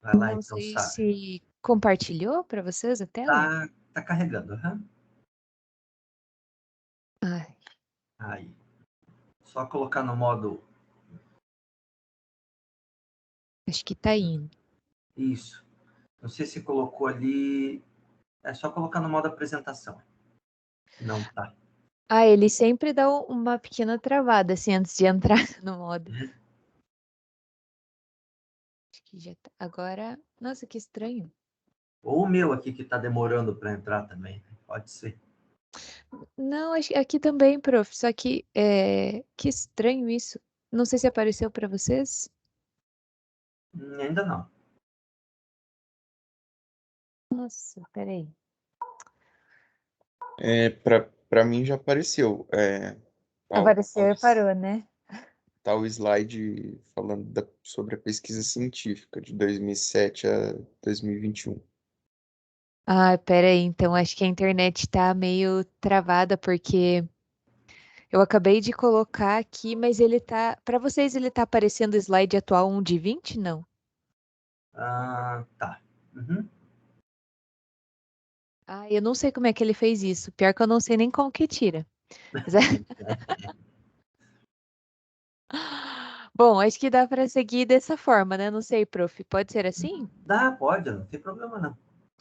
Vai lá Não então, sei Sara. se compartilhou para vocês a tela. Tá carregando, aham. Ai, Aí. Só colocar no modo. acho que tá indo. Isso. Não sei se colocou ali. É só colocar no modo apresentação. Não tá. Ah, ele sempre dá uma pequena travada assim antes de entrar no modo. Uhum. Acho que já tá. Agora, nossa, que estranho. Ou o meu aqui que tá demorando para entrar também, né? Pode ser. Não, acho que aqui também, prof. Só que que estranho isso. Não sei se apareceu para vocês. Ainda não. Nossa, peraí. Para mim já apareceu. Apareceu e parou, né? Tá o slide falando sobre a pesquisa científica de 2007 a 2021. Ah, peraí. Então acho que a internet tá meio travada porque eu acabei de colocar aqui, mas ele tá. Para vocês, ele tá aparecendo o slide atual 1 de 20? Não. Tá. Uhum. Ah, eu não sei como é que ele fez isso. Pior que eu não sei nem como que tira. Mas Bom, acho que dá para seguir dessa forma, né? Não sei, prof. Pode ser assim? Dá, pode, não tem problema não.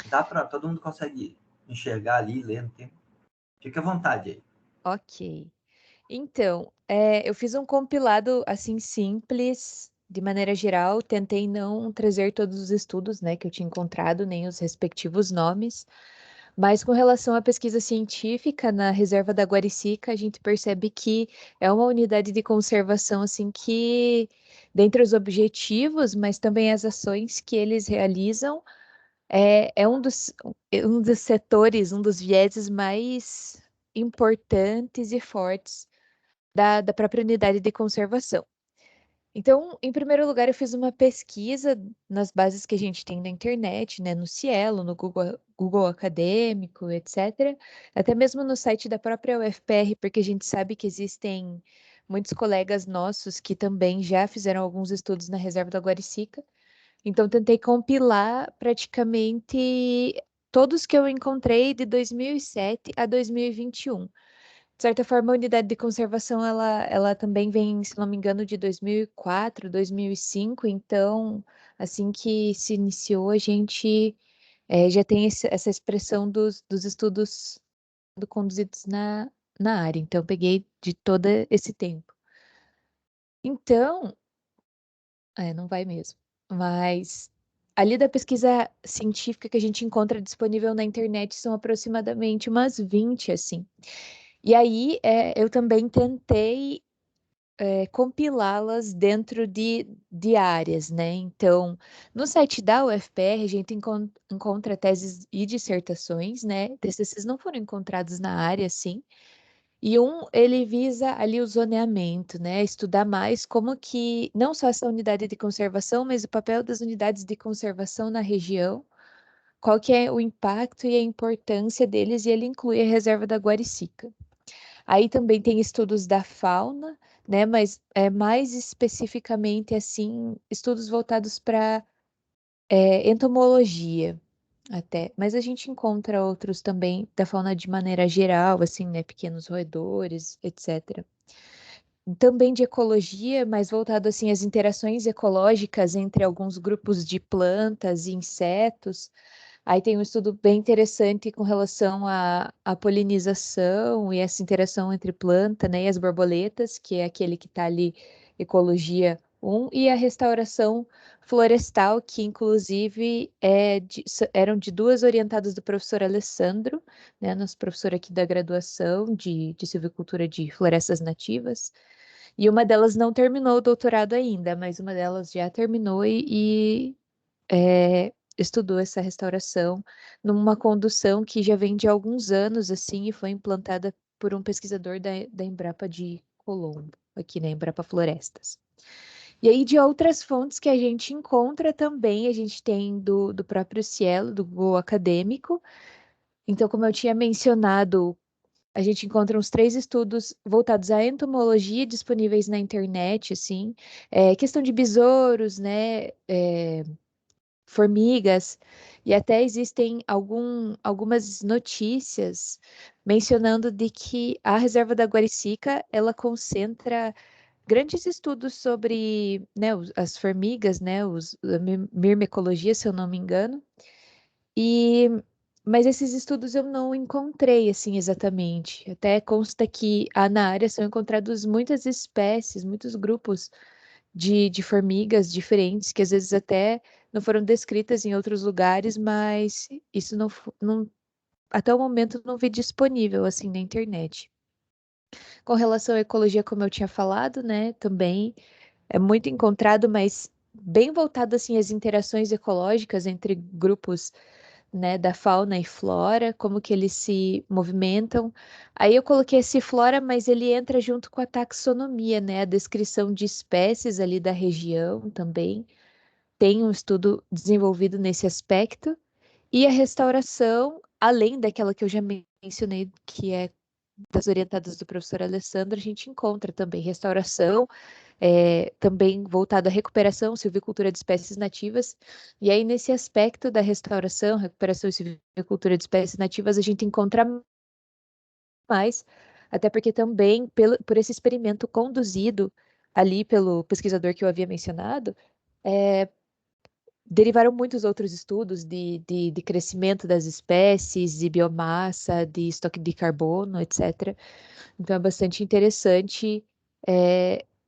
Dá para todo mundo consegue enxergar ali, ler, não tem. Fica à vontade aí. Ok. Então, eu fiz um compilado assim simples, de maneira geral. Tentei não trazer todos os estudos, né, que eu tinha encontrado, nem os respectivos nomes. Mas com relação à pesquisa científica na reserva da Guaricica, a gente percebe que é uma unidade de conservação assim que, dentre os objetivos, mas também as ações que eles realizam, é um dos setores, um dos vieses mais importantes e fortes da própria unidade de conservação. Então, em primeiro lugar, eu fiz uma pesquisa nas bases que a gente tem na internet, né, no Cielo, no Google Acadêmico, etc. Até mesmo no site da própria UFPR, porque a gente sabe que existem muitos colegas nossos que também já fizeram alguns estudos na reserva da Guaricica. Então, tentei compilar praticamente todos que eu encontrei de 2007 a 2021. De certa forma, a unidade de conservação, ela também vem, se não me engano, de 2004, 2005. Então, assim que se iniciou, a gente já tem essa expressão dos estudos conduzidos na área. Então, eu peguei de todo esse tempo. Então, não vai mesmo. Mas ali da pesquisa científica que a gente encontra disponível na internet são aproximadamente umas 20, assim. E aí, eu também tentei compilá-las dentro de áreas, né? Então, no site da UFPR, a gente encontra teses e dissertações, né? TCCs não foram encontrados na área, sim. E ele visa ali o zoneamento, né? Estudar mais como que, não só essa unidade de conservação, mas o papel das unidades de conservação na região, qual que é o impacto e a importância deles, e ele inclui a reserva da Guaricica. Aí também tem estudos da fauna, né? Mas mais especificamente assim, estudos voltados para entomologia até. Mas a gente encontra outros também da fauna de maneira geral, assim, né? Pequenos roedores, etc. Também de ecologia, mas voltado assim às interações ecológicas entre alguns grupos de plantas e insetos. Aí tem um estudo bem interessante com relação à polinização e essa interação entre planta, né, e as borboletas, que é aquele que está ali, Ecologia 1, e a restauração florestal, que inclusive eram de duas orientadas do professor Alessandro, né, nosso professor aqui da graduação de silvicultura de florestas nativas. E uma delas não terminou o doutorado ainda, mas uma delas já terminou estudou essa restauração numa condução que já vem de alguns anos, assim, e foi implantada por um pesquisador da Embrapa de Colombo, aqui na Embrapa Florestas. E aí, de outras fontes que a gente encontra também, a gente tem do próprio Cielo, do Google Acadêmico. Então, como eu tinha mencionado, a gente encontra uns 3 estudos voltados à entomologia disponíveis na internet, assim, questão de besouros, né? formigas, e até existem algumas notícias mencionando de que a reserva da Guaricica, ela concentra grandes estudos sobre, né, as formigas, né, a mirmecologia, se eu não me engano, e mas esses estudos eu não encontrei assim exatamente. Até consta que na área são encontrados muitas espécies, muitos grupos de formigas diferentes, que às vezes até não foram descritas em outros lugares, mas isso até o momento não vi disponível assim na internet. Com relação à ecologia, como eu tinha falado, né, também é muito encontrado, mas bem voltado assim às interações ecológicas entre grupos, né, da fauna e flora, como que eles se movimentam. Aí eu coloquei esse flora, mas ele entra junto com a taxonomia, né, a descrição de espécies ali da região também. Tem um estudo desenvolvido nesse aspecto. E a restauração, além daquela que eu já mencionei, que é das orientadas do professor Alessandro, a gente encontra também restauração, também voltado à recuperação, silvicultura de espécies nativas. E aí, nesse aspecto da restauração, recuperação e silvicultura de espécies nativas, a gente encontra mais, até porque também, por esse experimento conduzido ali pelo pesquisador que eu havia mencionado, é, derivaram muitos outros estudos de crescimento das espécies, de biomassa, de estoque de carbono, etc. Então é bastante interessante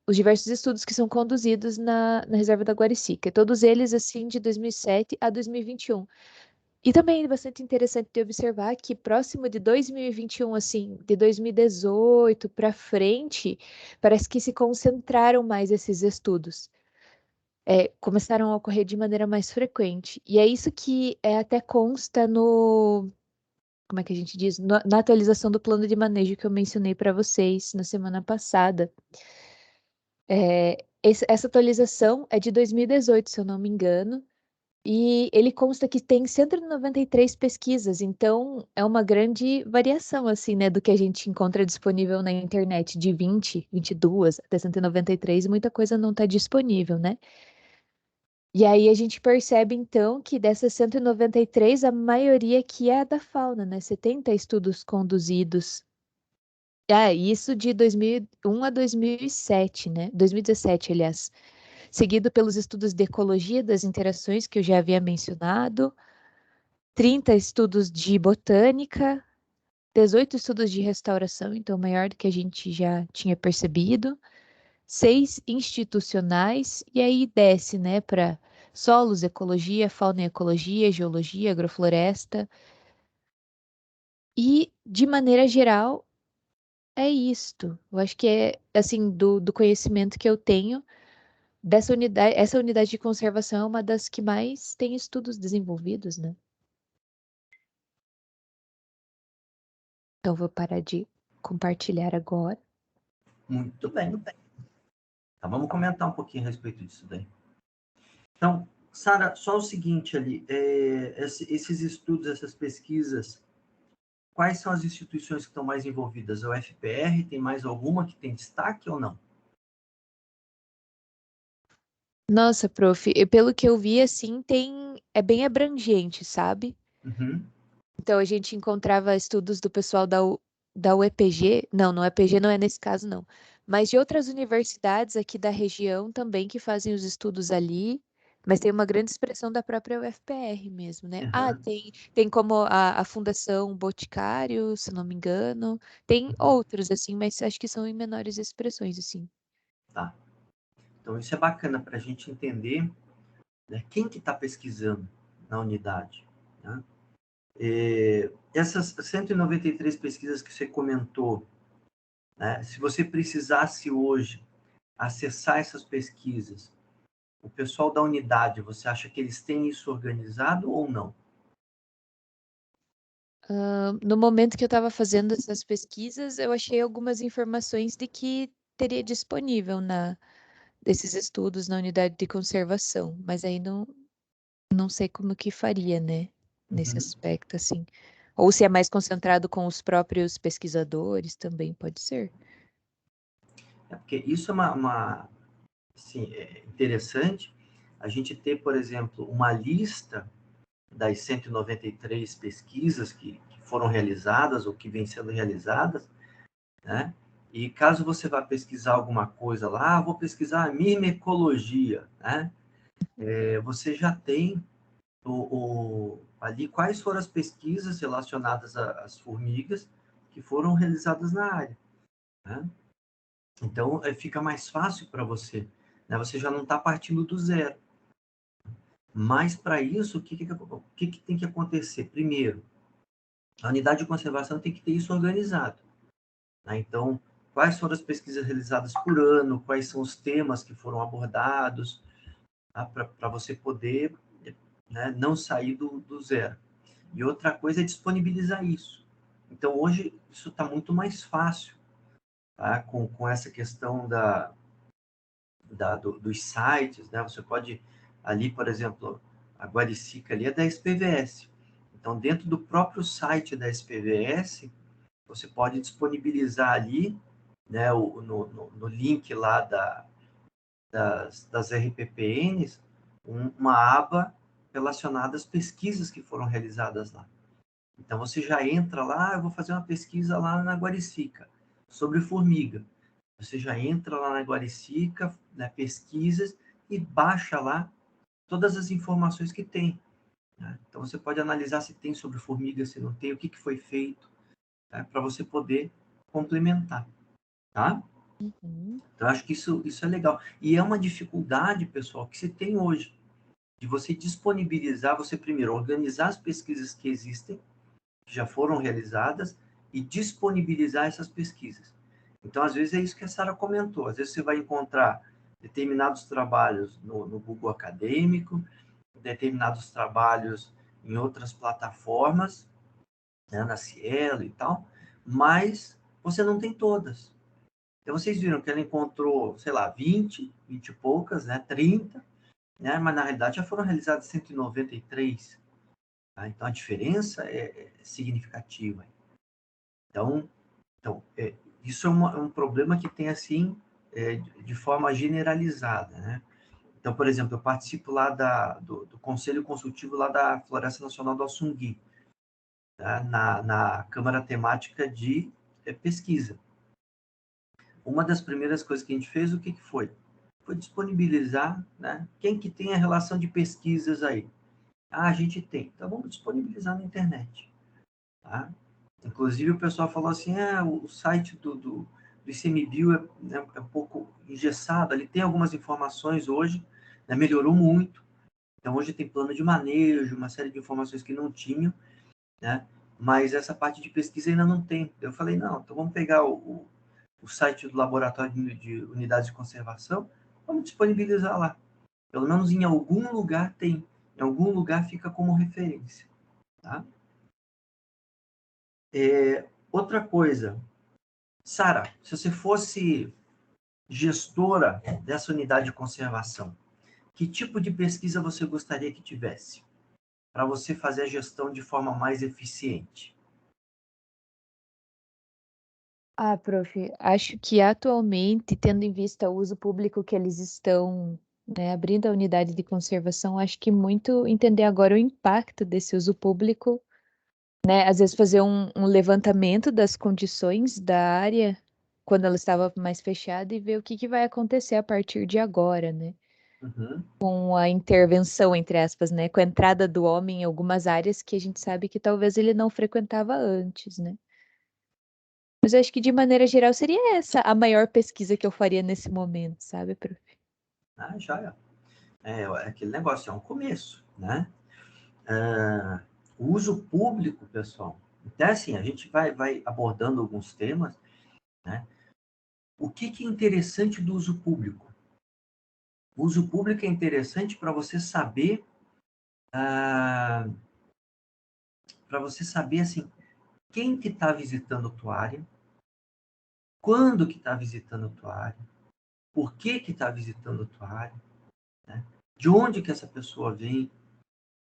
os diversos estudos que são conduzidos na Reserva da Guaricica, todos eles assim de 2007 a 2021. E também é bastante interessante de observar que próximo de 2021, assim, de 2018 para frente, parece que se concentraram mais esses estudos. Começaram a ocorrer de maneira mais frequente. E é isso que até consta como é que a gente diz? Na atualização do plano de manejo que eu mencionei para vocês na semana passada. Essa atualização é de 2018, se eu não me engano, e ele consta que tem 193 pesquisas, então é uma grande variação, assim, né, do que a gente encontra disponível na internet, de 20, 22 até 193, e muita coisa não está disponível, né? E aí a gente percebe, então, que dessas 193, a maioria que é da fauna, né? 70 estudos conduzidos. Isso de 2001 a 2007, né? 2017, aliás. Seguido pelos estudos de ecologia das interações, que eu já havia mencionado, 30 estudos de botânica, 18 estudos de restauração, então maior do que a gente já tinha percebido, 6 institucionais, e aí desce, né, para solos, ecologia, fauna e ecologia, geologia, agrofloresta. E, de maneira geral, é isto. Eu acho que é, assim, do conhecimento que eu tenho, essa unidade de conservação é uma das que mais tem estudos desenvolvidos, né? Então, vou parar de compartilhar agora. Muito bem. Então, vamos comentar um pouquinho a respeito disso daí. Então, Sara, só o seguinte ali, esses estudos, essas pesquisas, quais são as instituições que estão mais envolvidas? É o FPR? Tem mais alguma que tem destaque ou não? Nossa, prof, pelo que eu vi, assim, é bem abrangente, sabe? Uhum. Então, a gente encontrava estudos do pessoal da UEPG, não, a UEPG não é nesse caso, não, mas de outras universidades aqui da região também que fazem os estudos ali, mas tem uma grande expressão da própria UFPR mesmo, né? Uhum. Tem como a Fundação Boticário, se não me engano, tem Uhum. outros, assim, mas acho que são em menores expressões, assim. Tá. Então, isso é bacana para a gente entender, né, quem que está pesquisando na unidade. Né? Essas 193 pesquisas que você comentou, né, se você precisasse hoje acessar essas pesquisas, o pessoal da unidade, você acha que eles têm isso organizado ou não? No momento que eu estava fazendo essas pesquisas, eu achei algumas informações de que teria disponível desses estudos na unidade de conservação, mas aí não sei como que faria, né, nesse Uhum. aspecto, assim. Ou se é mais concentrado com os próprios pesquisadores, também pode ser. Porque isso é assim, interessante. a gente ter, por exemplo, uma lista das 193 pesquisas que foram realizadas ou que vêm sendo realizadas, né? E caso você vá pesquisar alguma coisa lá, vou pesquisar a mimecologia, né? Você já tem ali quais foram as pesquisas relacionadas às formigas que foram realizadas na área, né? Então, fica mais fácil para você, né? Você já não está partindo do zero. Mas, para isso, o que tem que acontecer? Primeiro, a unidade de conservação tem que ter isso organizado, né? Então, quais foram as pesquisas realizadas por ano, quais são os temas que foram abordados, tá? Para você poder, né, não sair do zero. E outra coisa é disponibilizar isso. Então, hoje, isso está muito mais fácil, tá? Com essa questão dos sites, né? Você pode, ali, por exemplo, a Guaricica ali é da SPVS. Então, dentro do próprio site da SPVS, você pode disponibilizar ali, né, no link lá das RPPNs, uma aba relacionada às pesquisas que foram realizadas lá. Então, você já entra lá, eu vou fazer uma pesquisa lá na Guaricica, sobre formiga. Você já entra lá na Guaricica, né, pesquisas, e baixa lá todas as informações que tem, né? Então, você pode analisar se tem sobre formiga, se não tem, o que foi feito, né, para você poder complementar, tá? Uhum. Então, eu acho que isso é legal. E é uma dificuldade, pessoal, que se tem hoje, de você disponibilizar, você primeiro organizar as pesquisas que existem, que já foram realizadas, e disponibilizar essas pesquisas. Então, às vezes, é isso que a Sara comentou. Às vezes, você vai encontrar determinados trabalhos no Google Acadêmico, determinados trabalhos em outras plataformas, né, na Cielo e tal, mas você não tem todas. Então, vocês viram que ela encontrou, sei lá, 20 e poucas, né, 30, né, mas, na realidade, já foram realizadas 193. Tá? Então, a diferença é significativa. Então isso é um problema que tem, assim, de forma generalizada, né? Então, por exemplo, eu participo lá do Conselho Consultivo lá da Floresta Nacional do Açungui, tá? Na Câmara Temática de Pesquisa. Uma das primeiras coisas que a gente fez, o que foi? Foi disponibilizar, né? Quem que tem a relação de pesquisas aí? Ah, a gente tem. Então, vamos disponibilizar na internet, tá? Inclusive, o pessoal falou assim, o site do ICMBio é um pouco engessado, ele tem algumas informações hoje, né, melhorou muito, então hoje tem plano de manejo, uma série de informações que não tinham, né, mas essa parte de pesquisa ainda não tem. Eu falei, não, então vamos pegar o site do Laboratório de Unidades de Conservação, vamos disponibilizar lá. Pelo menos em algum lugar tem, em algum lugar fica como referência, tá? Outra coisa, Sara, se você fosse gestora dessa unidade de conservação, que tipo de pesquisa você gostaria que tivesse para você fazer a gestão de forma mais eficiente? Ah, prof, acho que atualmente, tendo em vista o uso público que eles estão, né, abrindo a unidade de conservação, acho que muito entender agora o impacto desse uso público, né, às vezes fazer um levantamento das condições da área quando ela estava mais fechada e ver o que vai acontecer a partir de agora, né? Uhum. Com a intervenção, entre aspas, né? Com a entrada do homem em algumas áreas que a gente sabe que talvez ele não frequentava antes, né? Mas eu acho que de maneira geral seria essa a maior pesquisa que eu faria nesse momento, sabe, prof? Ah, já é aquele negócio, é um começo, né? O uso público, pessoal, até assim, a gente vai abordando alguns temas, né? O que é interessante do uso público? O uso público é interessante para você saber, assim, quem que está visitando a tua área, quando que está visitando a tua área, por que está visitando a tua área, né? De onde que essa pessoa vem.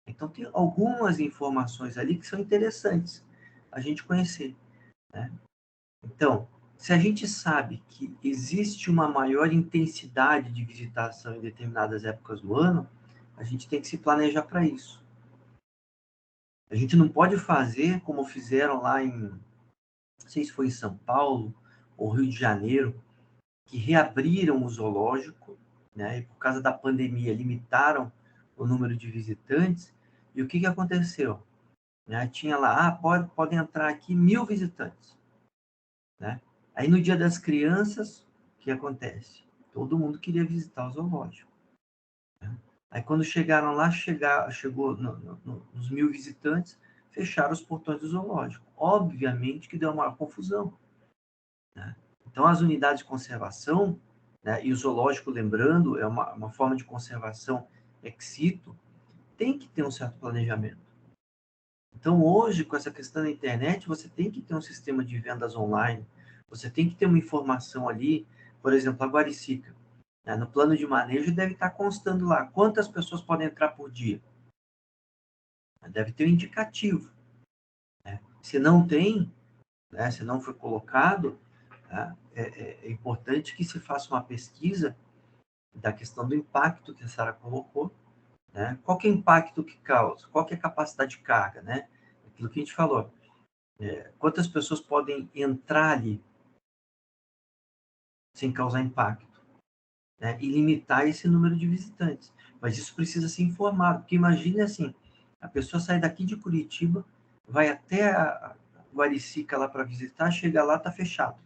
Então, tem algumas informações ali que são interessantes a gente conhecer, né? Então, se a gente sabe que existe uma maior intensidade de visitação em determinadas épocas do ano, a gente tem que se planejar para isso. A gente não pode fazer como fizeram lá não sei se foi em São Paulo ou Rio de Janeiro, que reabriram o zoológico, né? E por causa da pandemia limitaram o número de visitantes. E o que aconteceu? Né? Tinha lá, podem entrar aqui 1.000 visitantes. Né? Aí no Dia das Crianças, o que acontece? Todo mundo queria visitar o zoológico. Né? Aí quando chegaram lá, chegou nos 1.000 visitantes, fecharam os portões do zoológico. Obviamente que deu uma confusão. Né? Então as unidades de conservação, né, e o zoológico, lembrando, é uma forma de conservação ex situ, tem que ter um certo planejamento. Então, hoje, com essa questão da internet, você tem que ter um sistema de vendas online, você tem que ter uma informação ali, por exemplo, a Guaricica, né, no plano de manejo deve estar constando lá quantas pessoas podem entrar por dia. Deve ter um indicativo. Né? Se não tem, né, se não foi colocado, né, é importante que se faça uma pesquisa da questão do impacto que a Sara colocou, né? Qual que é o impacto que causa? Qual que é a capacidade de carga, né? Aquilo que a gente falou. Quantas pessoas podem entrar ali sem causar impacto, né? E limitar esse número de visitantes. Mas isso precisa ser informado, porque imagine assim, a pessoa sai daqui de Curitiba, vai até a Guaricica lá para visitar, chega lá, está fechado.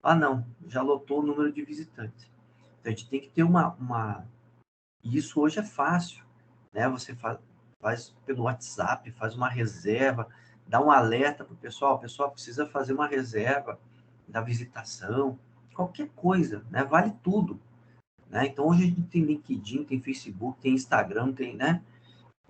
Ah, não, já lotou o número de visitantes. Então, a gente tem que ter E isso hoje é fácil, né? Você faz pelo WhatsApp, faz uma reserva, dá um alerta para o pessoal precisa fazer uma reserva da visitação, qualquer coisa, né? Vale tudo, né? Então, hoje a gente tem LinkedIn, tem Facebook, tem Instagram, tem, né?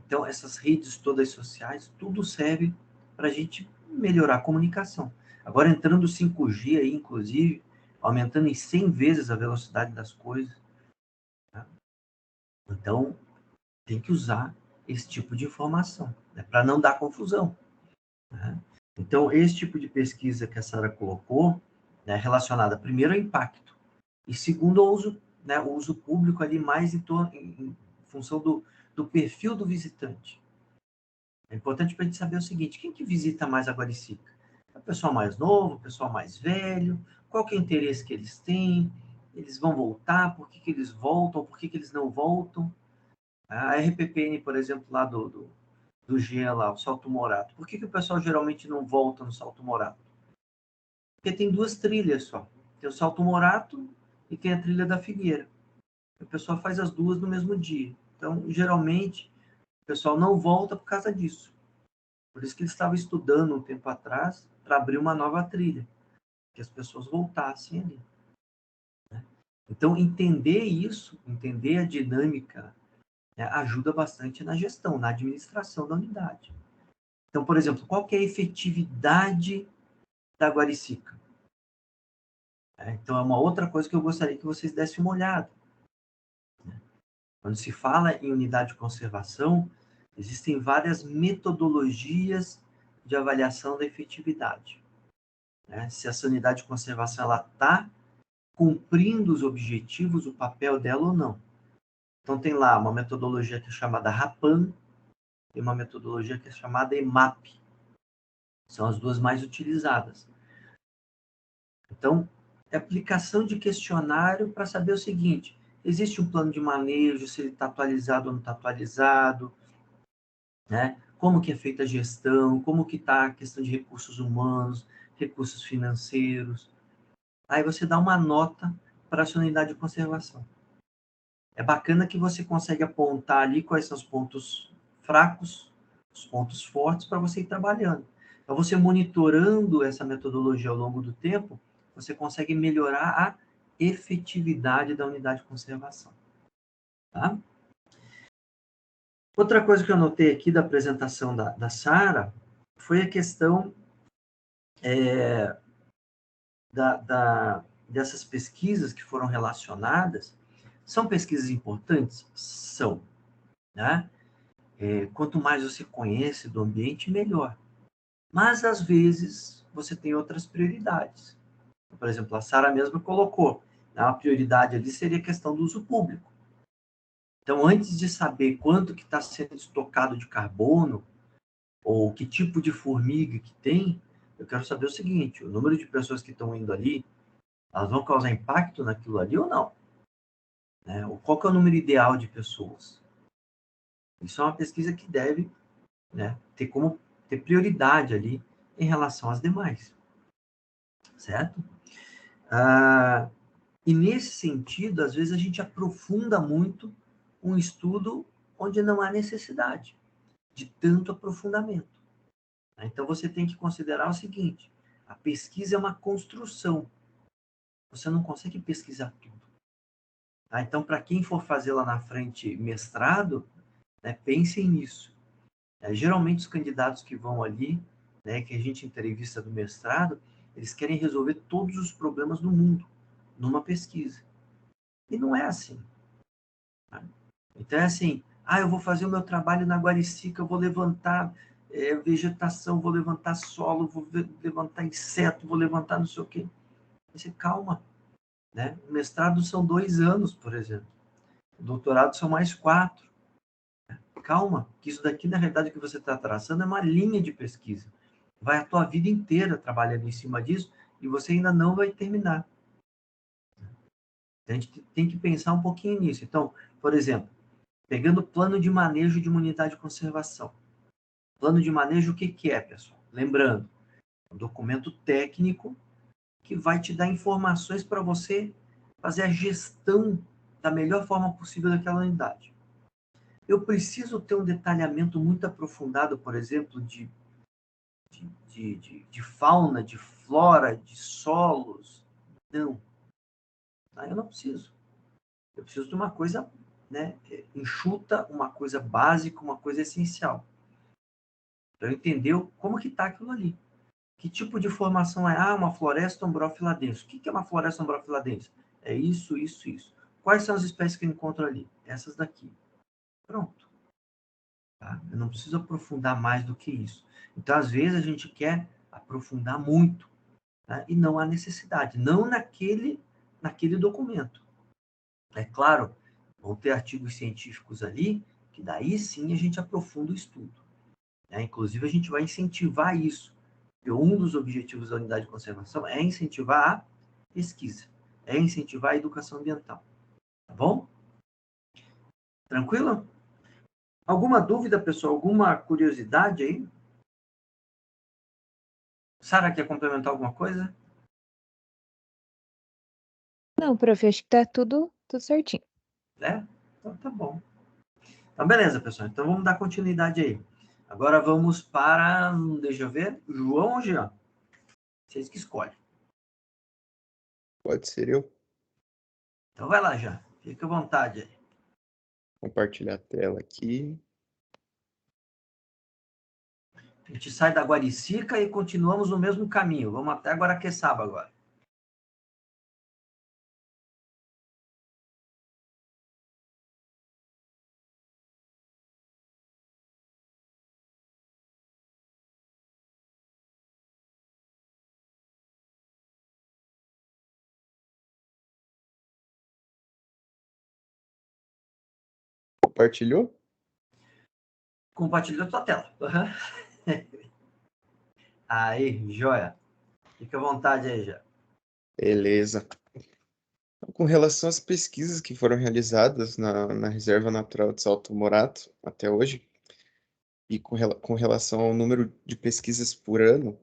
Então, essas redes todas sociais, tudo serve para a gente melhorar a comunicação. Agora, entrando o 5G aí, inclusive, aumentando em 100 vezes a velocidade das coisas, né? Então, tem que usar esse tipo de informação, né, para não dar confusão. Né? Então, esse tipo de pesquisa que a Sara colocou, né, relacionada primeiro ao impacto, e segundo ao uso, né, o uso público ali mais em função do perfil do visitante. É importante para a gente saber o seguinte, quem que visita mais a Guaricica? É o pessoal mais novo, o pessoal mais velho? Qual que é o interesse que eles têm? Eles vão voltar? Por que eles voltam? Por que eles não voltam? A RPPN, por exemplo, lá do GEA lá, o Salto Morato. Por que o pessoal geralmente não volta no Salto Morato? Porque tem 2 trilhas só. Tem o Salto Morato e tem a trilha da Figueira. O pessoal faz as duas no mesmo dia. Então, geralmente, o pessoal não volta por causa disso. Por isso que eles estavam estudando um tempo atrás para abrir uma nova trilha, que as pessoas voltassem ali. Né? Então, entender isso, entender a dinâmica, né, ajuda bastante na gestão, na administração da unidade. Então, por exemplo, qual que é a efetividade da Guaricica? Então, é uma outra coisa que eu gostaria que vocês dessem uma olhada. Quando se fala em unidade de conservação, existem várias metodologias de avaliação da efetividade. Se essa unidade de conservação está cumprindo os objetivos, o papel dela ou não. Então, tem lá uma metodologia que é chamada RAPAN, e uma metodologia que é chamada EMAP. São as duas mais utilizadas. Então, é aplicação de questionário para saber o seguinte, existe um plano de manejo, se ele está atualizado ou não está atualizado, né? Como que é feita a gestão, como que está a questão de recursos humanos, recursos financeiros. Aí você dá uma nota para a sua unidade de conservação. É bacana que você consegue apontar ali quais são os pontos fracos, os pontos fortes para você ir trabalhando. Então, você monitorando essa metodologia ao longo do tempo, você consegue melhorar a efetividade da unidade de conservação. Tá? Outra coisa que eu notei aqui da apresentação da Sara foi a questão dessas pesquisas que foram relacionadas. São pesquisas importantes? São. Né? Quanto mais você conhece do ambiente, melhor. Mas, às vezes, você tem outras prioridades. Por exemplo, a Sara mesmo colocou, a prioridade ali seria a questão do uso público. Então, antes de saber quanto que está sendo estocado de carbono, ou que tipo de formiga que tem, eu quero saber o seguinte, o número de pessoas que estão indo ali, elas vão causar impacto naquilo ali ou não? Né? Qual que é o número ideal de pessoas? Isso é uma pesquisa que deve, né, ter prioridade ali em relação às demais, certo? E nesse sentido, às vezes a gente aprofunda muito um estudo onde não há necessidade de tanto aprofundamento. Então você tem que considerar o seguinte, a pesquisa é uma construção, você não consegue pesquisar tudo. Então, para quem for fazer lá na frente mestrado, né, pensem nisso. Geralmente os candidatos que vão ali, né, que a gente entrevista do mestrado, eles querem resolver todos os problemas do mundo numa pesquisa. E não é assim. Tá? Então é assim, eu vou fazer o meu trabalho na Guaricica, eu vou levantar vegetação, vou levantar solo, vou levantar inseto, vou levantar não sei o quê. Você calma. Né? O mestrado são 2 anos, por exemplo. O doutorado são mais 4. Calma, que isso daqui, na realidade, que você está traçando é uma linha de pesquisa. Vai a tua vida inteira trabalhando em cima disso e você ainda não vai terminar. A gente tem que pensar um pouquinho nisso. Então, por exemplo, pegando o plano de manejo de imunidade e conservação. Plano de manejo, o que é, pessoal? Lembrando, é um documento técnico que vai te dar informações para você fazer a gestão da melhor forma possível daquela unidade. Eu preciso ter um detalhamento muito aprofundado, por exemplo, de fauna, de flora, de solos. Não. Eu não preciso. Eu preciso de uma coisa, né, enxuta, uma coisa básica, uma coisa essencial. Para eu entender como que está aquilo ali. Que tipo de formação é? Uma floresta ombrófila-densa. O que é uma floresta ombrófila-densa? É isso, isso, isso. Quais são as espécies que eu encontro ali? Essas daqui. Pronto. Tá? Eu não preciso aprofundar mais do que isso. Então, às vezes, a gente quer aprofundar muito, tá? E não há necessidade. Não naquele documento. É claro, vão ter artigos científicos ali, que daí sim a gente aprofunda o estudo. Inclusive, a gente vai incentivar isso. Porque um dos objetivos da unidade de conservação é incentivar a pesquisa, é incentivar a educação ambiental. Tá bom? Tranquilo? Alguma dúvida, pessoal? Alguma curiosidade aí? Sara, quer complementar alguma coisa? Não, prof, acho que tá tudo certinho. Então tá bom. Então, beleza, pessoal. Então vamos dar continuidade aí. Agora vamos para, deixa eu ver, João ou Jean? Vocês que escolhem. Pode ser eu. Então vai lá, Jean. Fica à vontade aí. Compartilhar a tela aqui. A gente sai da Guaricica e continuamos no mesmo caminho. Vamos até Guaraqueçaba agora. Compartilhou? Compartilha a tua tela. Uhum. Aí, joia. Fica à vontade aí, já. Beleza. Com relação às pesquisas que foram realizadas na Reserva Natural de Salto Morato até hoje, e com relação ao número de pesquisas por ano,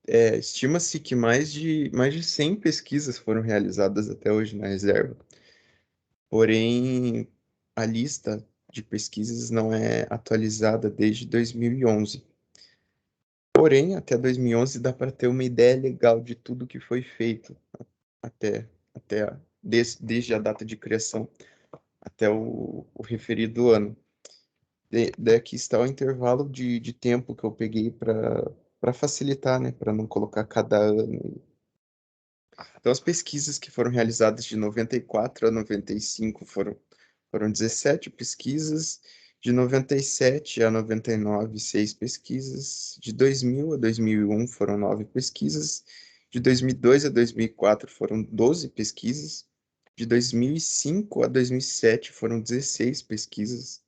estima-se que mais de 100 pesquisas foram realizadas até hoje na reserva. Porém, a lista de pesquisas não é atualizada desde 2011. Porém, até 2011 dá para ter uma ideia legal de tudo que foi feito desde a data de criação até o referido ano. Daqui está o intervalo de tempo que eu peguei para facilitar, né, para não colocar cada ano. Então, as pesquisas que foram realizadas de 94 a 95 foram 17 pesquisas, de 97 a 99, 6 pesquisas, de 2000 a 2001 foram 9 pesquisas, de 2002 a 2004 foram 12 pesquisas, De 2005 a 2007 foram 16 pesquisas.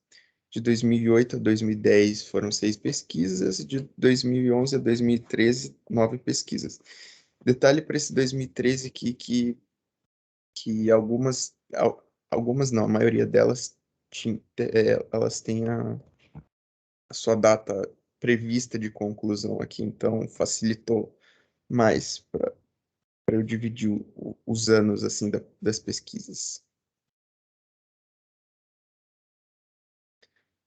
De 2008 a 2010 foram 6 pesquisas. De 2011 a 2013, 9 pesquisas. Detalhe para esse 2013 aqui que algumas não, a maioria delas elas têm a sua data prevista de conclusão aqui, então facilitou mais para eu dividir os anos assim das pesquisas.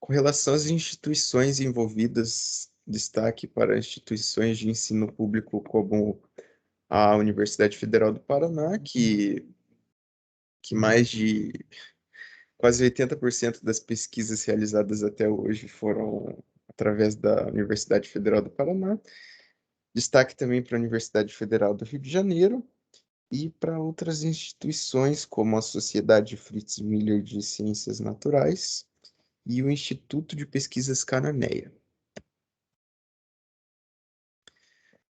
Com relação às instituições envolvidas, destaque para instituições de ensino público como a Universidade Federal do Paraná, que mais de quase 80% das pesquisas realizadas até hoje foram através da Universidade Federal do Paraná. Destaque também para a Universidade Federal do Rio de Janeiro e para outras instituições, como a Sociedade Fritz Miller de Ciências Naturais e o Instituto de Pesquisas Cananéia.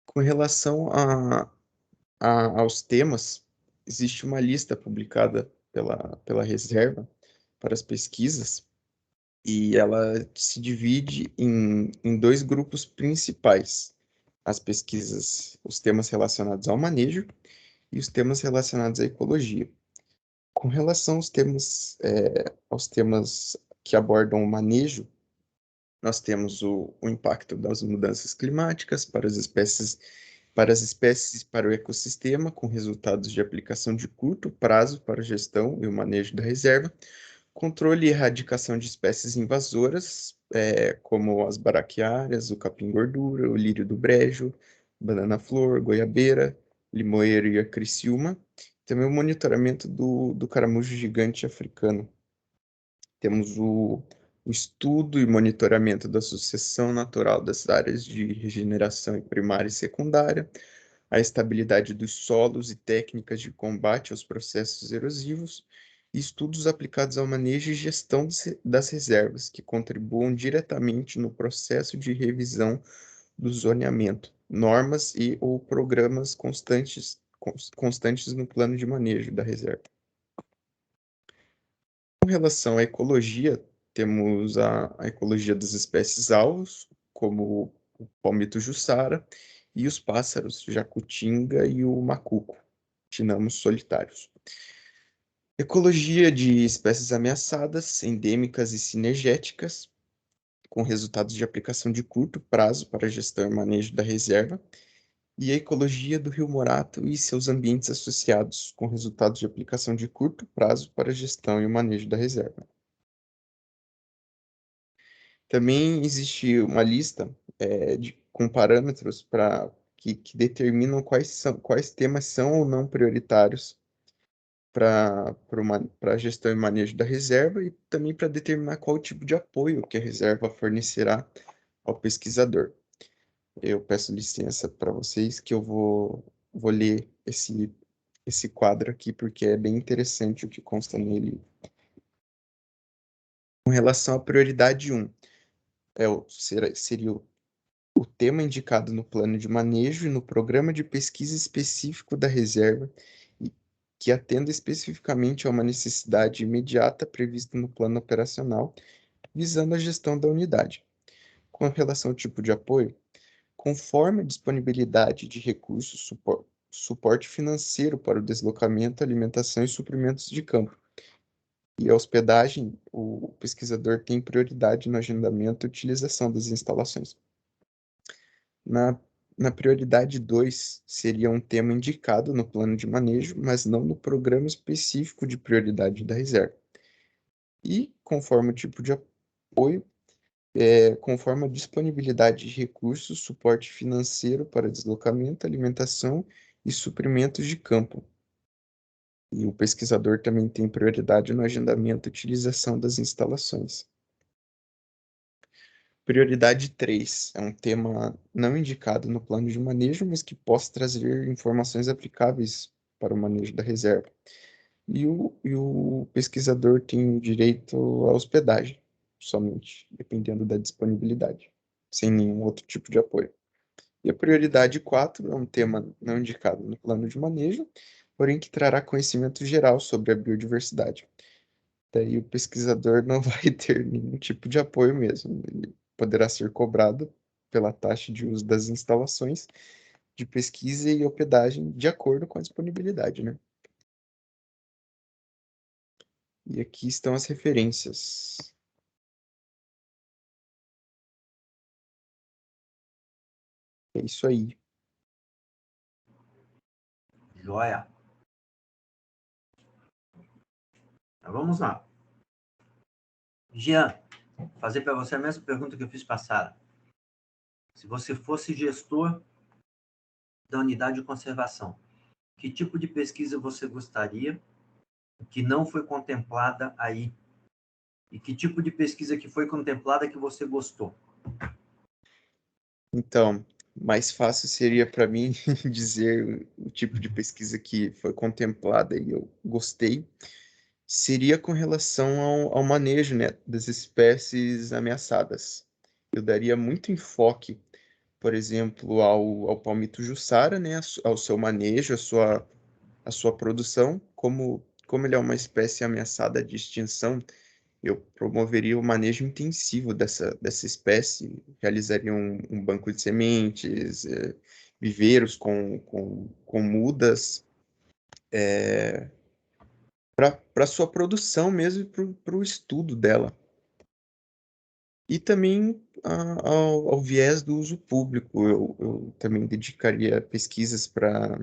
Com relação aos temas, existe uma lista publicada pela Reserva para as pesquisas, e ela se divide em 2 grupos principais: as pesquisas, os temas relacionados ao manejo e os temas relacionados à ecologia. Com relação aos temas que abordam o manejo, nós temos o impacto das mudanças climáticas para as espécies e para o ecossistema, com resultados de aplicação de curto prazo para a gestão e o manejo da reserva, controle e erradicação de espécies invasoras, como as baraquiárias, o capim-gordura, o lírio do brejo, banana-flor, goiabeira, limoeiro e a criciúma. Também o monitoramento do caramujo gigante africano. Temos o estudo e monitoramento da sucessão natural das áreas de regeneração primária e secundária, a estabilidade dos solos e técnicas de combate aos processos erosivos, e estudos aplicados ao manejo e gestão das reservas, que contribuam diretamente no processo de revisão do zoneamento, normas e ou programas constantes no plano de manejo da reserva. Com relação à ecologia, temos a ecologia das espécies-alvos, como o palmito jussara, e os pássaros, jacutinga e o macuco, tinamos solitários. Ecologia de espécies ameaçadas, endêmicas e sinergéticas, com resultados de aplicação de curto prazo para a gestão e manejo da reserva, e a ecologia do rio Morato e seus ambientes associados, com resultados de aplicação de curto prazo para a gestão e o manejo da reserva. Também existe uma lista com parâmetros que determinam quais temas são ou não prioritários para a gestão e manejo da reserva, e também para determinar qual tipo de apoio que a reserva fornecerá ao pesquisador. Eu peço licença para vocês que eu vou ler esse quadro aqui, porque é bem interessante o que consta nele. Com relação à prioridade 1, seria o tema indicado no plano de manejo e no programa de pesquisa específico da reserva, que atenda especificamente a uma necessidade imediata prevista no plano operacional, visando a gestão da unidade. Com relação ao tipo de apoio, conforme a disponibilidade de recursos, suporte financeiro para o deslocamento, alimentação e suprimentos de campo. E a hospedagem, o pesquisador tem prioridade no agendamento e utilização das instalações. Na prioridade 2, seria um tema indicado no plano de manejo, mas não no programa específico de prioridade da reserva. E, conforme o tipo de apoio, conforme a disponibilidade de recursos, suporte financeiro para deslocamento, alimentação e suprimentos de campo. E o pesquisador também tem prioridade no agendamento e utilização das instalações. Prioridade 3 é um tema não indicado no plano de manejo, mas que possa trazer informações aplicáveis para o manejo da reserva. E o pesquisador tem direito à hospedagem, somente, dependendo da disponibilidade, sem nenhum outro tipo de apoio. E a prioridade 4 é um tema não indicado no plano de manejo, porém que trará conhecimento geral sobre a biodiversidade. Daí o pesquisador não vai ter nenhum tipo de apoio mesmo. Ele poderá ser cobrado pela taxa de uso das instalações de pesquisa e hospedagem de acordo com a disponibilidade, né? E aqui estão as referências. É isso aí. Joia. Então, vamos lá. Jean, vou fazer para você a mesma pergunta que eu fiz para a Sara. Se você fosse gestor da unidade de conservação, que tipo de pesquisa você gostaria que não foi contemplada aí? E que tipo de pesquisa que foi contemplada que você gostou? Então, mais fácil seria para mim dizer o tipo de pesquisa que foi contemplada e eu gostei, seria com relação ao manejo, né, das espécies ameaçadas. Eu daria muito enfoque, por exemplo, ao palmito jussara, né, ao seu manejo, à sua produção, como ele é uma espécie ameaçada de extinção, eu promoveria o manejo intensivo dessa espécie, realizaria um banco de sementes, viveiros com mudas, para sua produção mesmo, para o estudo dela. E também ao viés do uso público, eu também dedicaria pesquisas para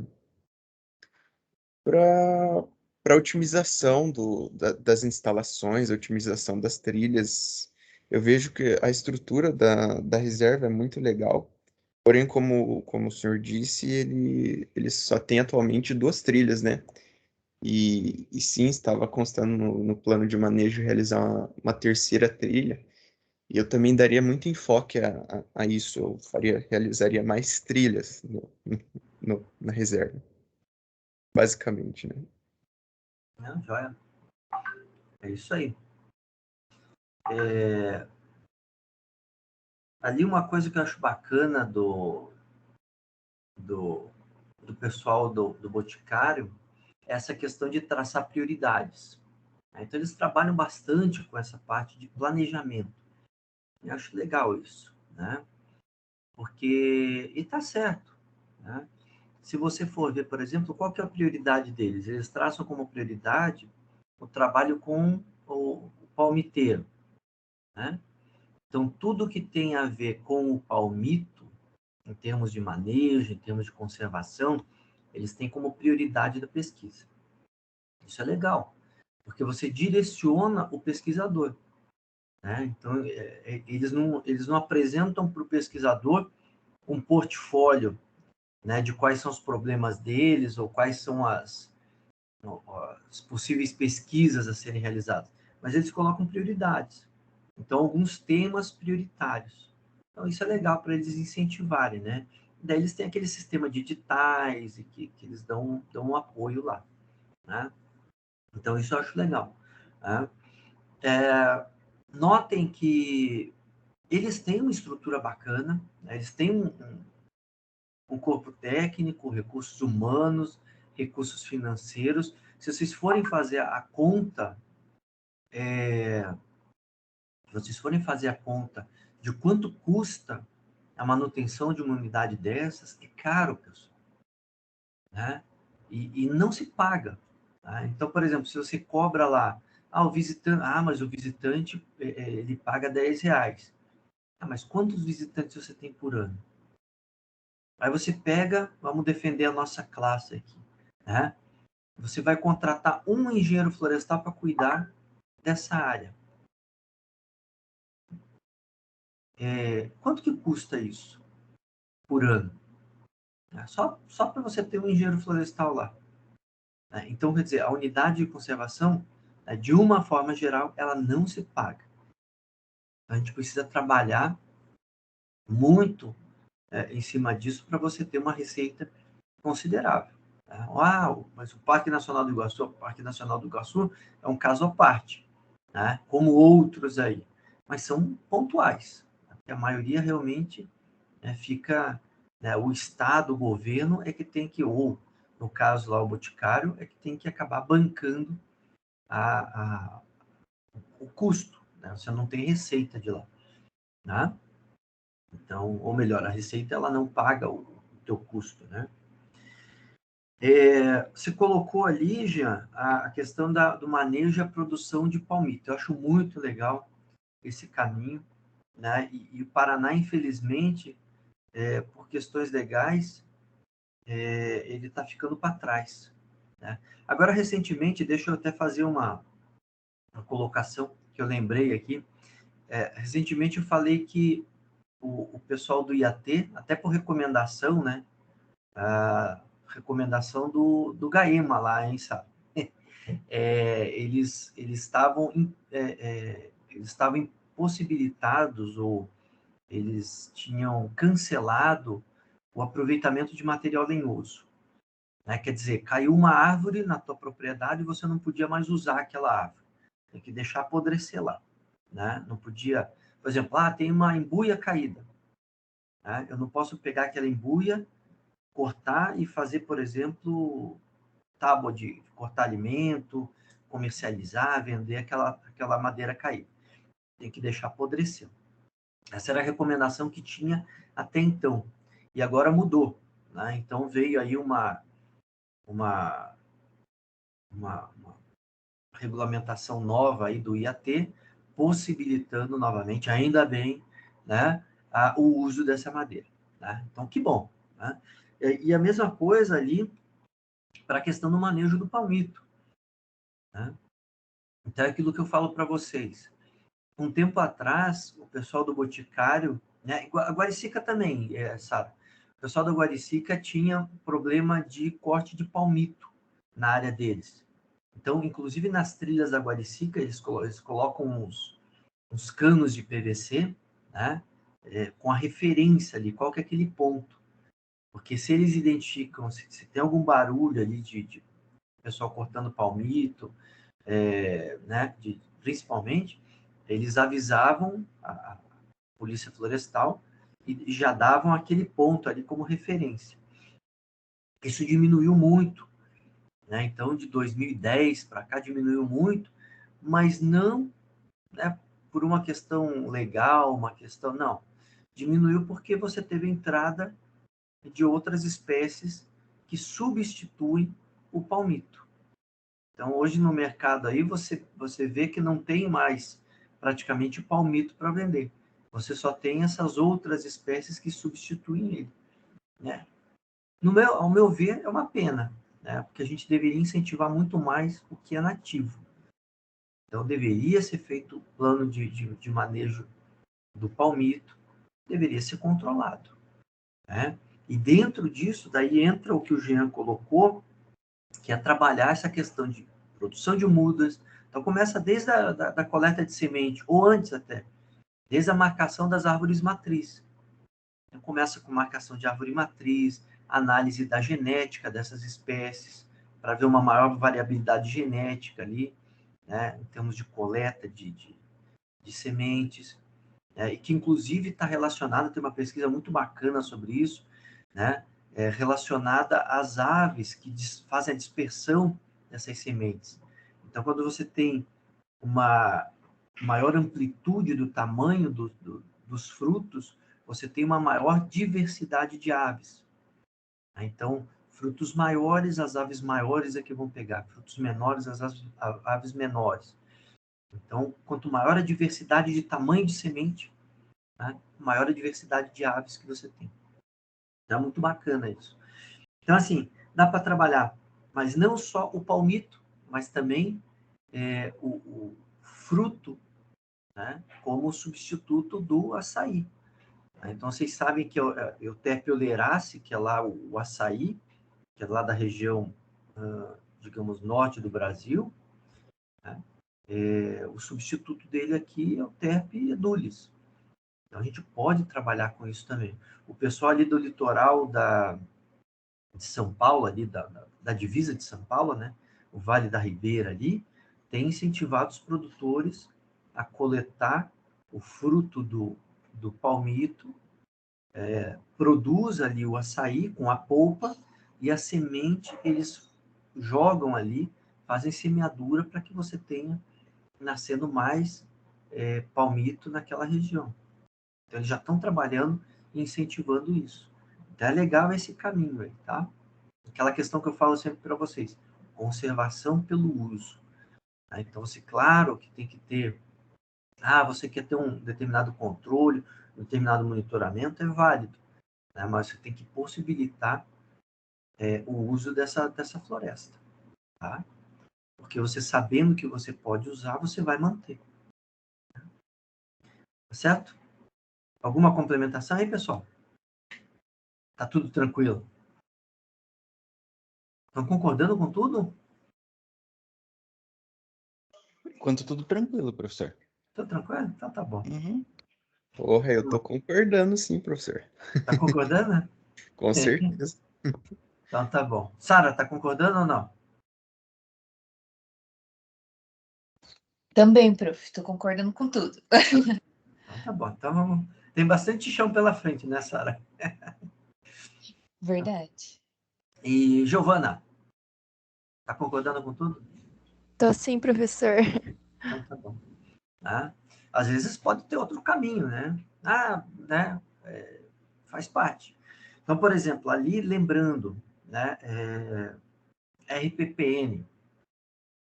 otimização das instalações, a otimização das trilhas. Eu vejo que a estrutura da reserva é muito legal, porém, como o senhor disse, ele só tem atualmente 2 trilhas, né? E sim, estava constando no plano de manejo realizar uma terceira trilha, e eu também daria muito enfoque a isso, eu realizaria mais trilhas na reserva, basicamente, né? Não, joia. É isso aí. Ali uma coisa que eu acho bacana do, do pessoal do Boticário é essa questão de traçar prioridades. Então, eles trabalham bastante com essa parte de planejamento. Eu acho legal isso, né? Porque, e está certo, né? Se você for ver, por exemplo, qual que é a prioridade deles? Eles traçam como prioridade o trabalho com o palmiteiro, né? Então, tudo que tem a ver com o palmito, em termos de manejo, em termos de conservação, eles têm como prioridade da pesquisa. Isso é legal, porque você direciona o pesquisador, né? Então, eles não apresentam para o pesquisador um portfólio, né, de quais são os problemas deles ou quais são as possíveis pesquisas a serem realizadas, mas eles colocam prioridades. Então, alguns temas prioritários. Então, isso é legal para eles incentivarem, né? Daí eles têm aquele sistema de editais e que eles dão um apoio lá, né? Então, isso eu acho legal, né? Notem que eles têm uma estrutura bacana, né? Eles têm um corpo técnico, recursos humanos, recursos financeiros. Se vocês forem fazer a conta, de quanto custa a manutenção de uma unidade dessas, é caro, pessoal, né? E não se paga. Tá? Então, por exemplo, se você cobra lá, mas o visitante ele paga R$10. Mas quantos visitantes você tem por ano? Aí você pega, vamos defender a nossa classe aqui, né? Você vai contratar um engenheiro florestal para cuidar dessa área. Quanto que custa isso por ano? Só para você ter um engenheiro florestal lá. Então, quer dizer, a unidade de conservação, de uma forma geral, ela não se paga. A gente precisa trabalhar muito em cima disso para você ter uma receita considerável. Uau, mas o Parque Nacional do Iguaçu é um caso à parte, né? Como outros aí, mas são pontuais. A maioria realmente fica, né, o Estado, o governo é que tem que, ou no caso lá o Boticário, é que tem que acabar bancando o custo, né? Você não tem receita de lá, né? Então, ou melhor, a receita ela não paga o teu custo, né? Você colocou ali, Jean, a questão do manejo e a produção de palmito. Eu acho muito legal esse caminho, né? E o Paraná, infelizmente, por questões legais, ele está ficando para trás, né? Agora, recentemente, deixa eu até fazer uma colocação que eu lembrei aqui. Recentemente eu falei que o pessoal do IAT, até por recomendação, né? Recomendação do Gaema lá, hein, sabe? Eles estavam impossibilitados ou eles tinham cancelado o aproveitamento de material lenhoso, né? Quer dizer, caiu uma árvore na tua propriedade e você não podia mais usar aquela árvore, tem que deixar apodrecer lá, né? Não podia, por exemplo, tem uma embuia caída, né? Eu não posso pegar aquela embuia, cortar e fazer, por exemplo, tábua de cortar alimento, comercializar, vender aquela madeira caída. Tem que deixar apodrecer. Essa era a recomendação que tinha até então. E agora mudou, né? Então veio aí uma regulamentação nova aí do IAT, possibilitando novamente, ainda bem, né, o uso dessa madeira, né? Então, que bom, né? E a mesma coisa ali para a questão do manejo do palmito, né? Então, é aquilo que eu falo para vocês. Um tempo atrás, o pessoal do Boticário, né, a Guaricica também, Sara, o pessoal da Guaricica tinha problema de corte de palmito na área deles. Então, inclusive nas trilhas da Guaricica, eles colocam uns canos de PVC, né, com a referência ali, qual que é aquele ponto. Porque se eles identificam, se tem algum barulho ali de pessoal cortando palmito, né, principalmente, eles avisavam a Polícia Florestal e já davam aquele ponto ali como referência. Isso diminuiu muito, né? Então, de 2010 para cá diminuiu muito, mas não, né, por uma questão legal, uma questão, não. Diminuiu porque você teve entrada de outras espécies que substituem o palmito. Então, hoje no mercado aí, você vê que não tem mais praticamente palmito para vender. Você só tem essas outras espécies que substituem ele, né? Ao meu ver, é uma pena, né? Porque a gente deveria incentivar muito mais o que é nativo. Então, deveria ser feito o plano de manejo do palmito, deveria ser controlado, né? E dentro disso, daí entra o que o Jean colocou, que é trabalhar essa questão de produção de mudas. Então, começa desde a coleta de semente, ou antes até, desde a marcação das árvores matriz. Então, começa com marcação de árvore matriz, análise da genética dessas espécies, para ver uma maior variabilidade genética ali, né, em termos de coleta de sementes, e que inclusive está relacionada, tem uma pesquisa muito bacana sobre isso, né, relacionada às aves que fazem a dispersão dessas sementes. Então, quando você tem uma maior amplitude do tamanho dos frutos, você tem uma maior diversidade de aves. Então, frutos maiores, as aves maiores é que vão pegar, frutos menores, as aves menores. Então, quanto maior a diversidade de tamanho de semente, né, maior a diversidade de aves que você tem. Então, é muito bacana isso. Então, assim, dá para trabalhar, mas não só o palmito, mas também o fruto, né, como substituto do açaí. Então, vocês sabem que o Euterpe oleracea, que é lá o açaí, que é lá da região, digamos, norte do Brasil, né? O substituto dele aqui é o Euterpe edulis. Então, a gente pode trabalhar com isso também. O pessoal ali do litoral de São Paulo, ali da divisa de São Paulo, né? O Vale da Ribeira ali, tem incentivado os produtores a coletar o fruto do palmito, produz ali o açaí com a polpa e a semente eles jogam ali, fazem semeadura para que você tenha nascendo mais palmito naquela região. Então, eles já estão trabalhando e incentivando isso. Então, é legal esse caminho aí, tá? Aquela questão que eu falo sempre para vocês, conservação pelo uso. Tá? Então, você, claro que tem que ter, você quer ter um determinado controle, um determinado monitoramento, é válido, né? Mas você tem que possibilitar o uso dessa floresta, tá? Porque você sabendo que você pode usar, você vai manter. Tá certo? Alguma complementação aí, pessoal? Tá tudo tranquilo? Estão concordando com tudo? Por enquanto, tudo tranquilo, professor. Tudo tranquilo? Então tá bom. Uhum. Porra, eu tô concordando sim, professor. Tá concordando, né? Com certeza. Então tá bom. Sara, tá concordando ou não? Também, prof. Estou concordando com tudo. Então tá bom. Então vamos. Tem bastante chão pela frente, né, Sara? Verdade. E Giovana, tá concordando com tudo? Tô sim, professor. Então tá bom. Tá? Às vezes pode ter outro caminho, né? Né? Faz parte. Então, por exemplo, ali lembrando, né? RPPN,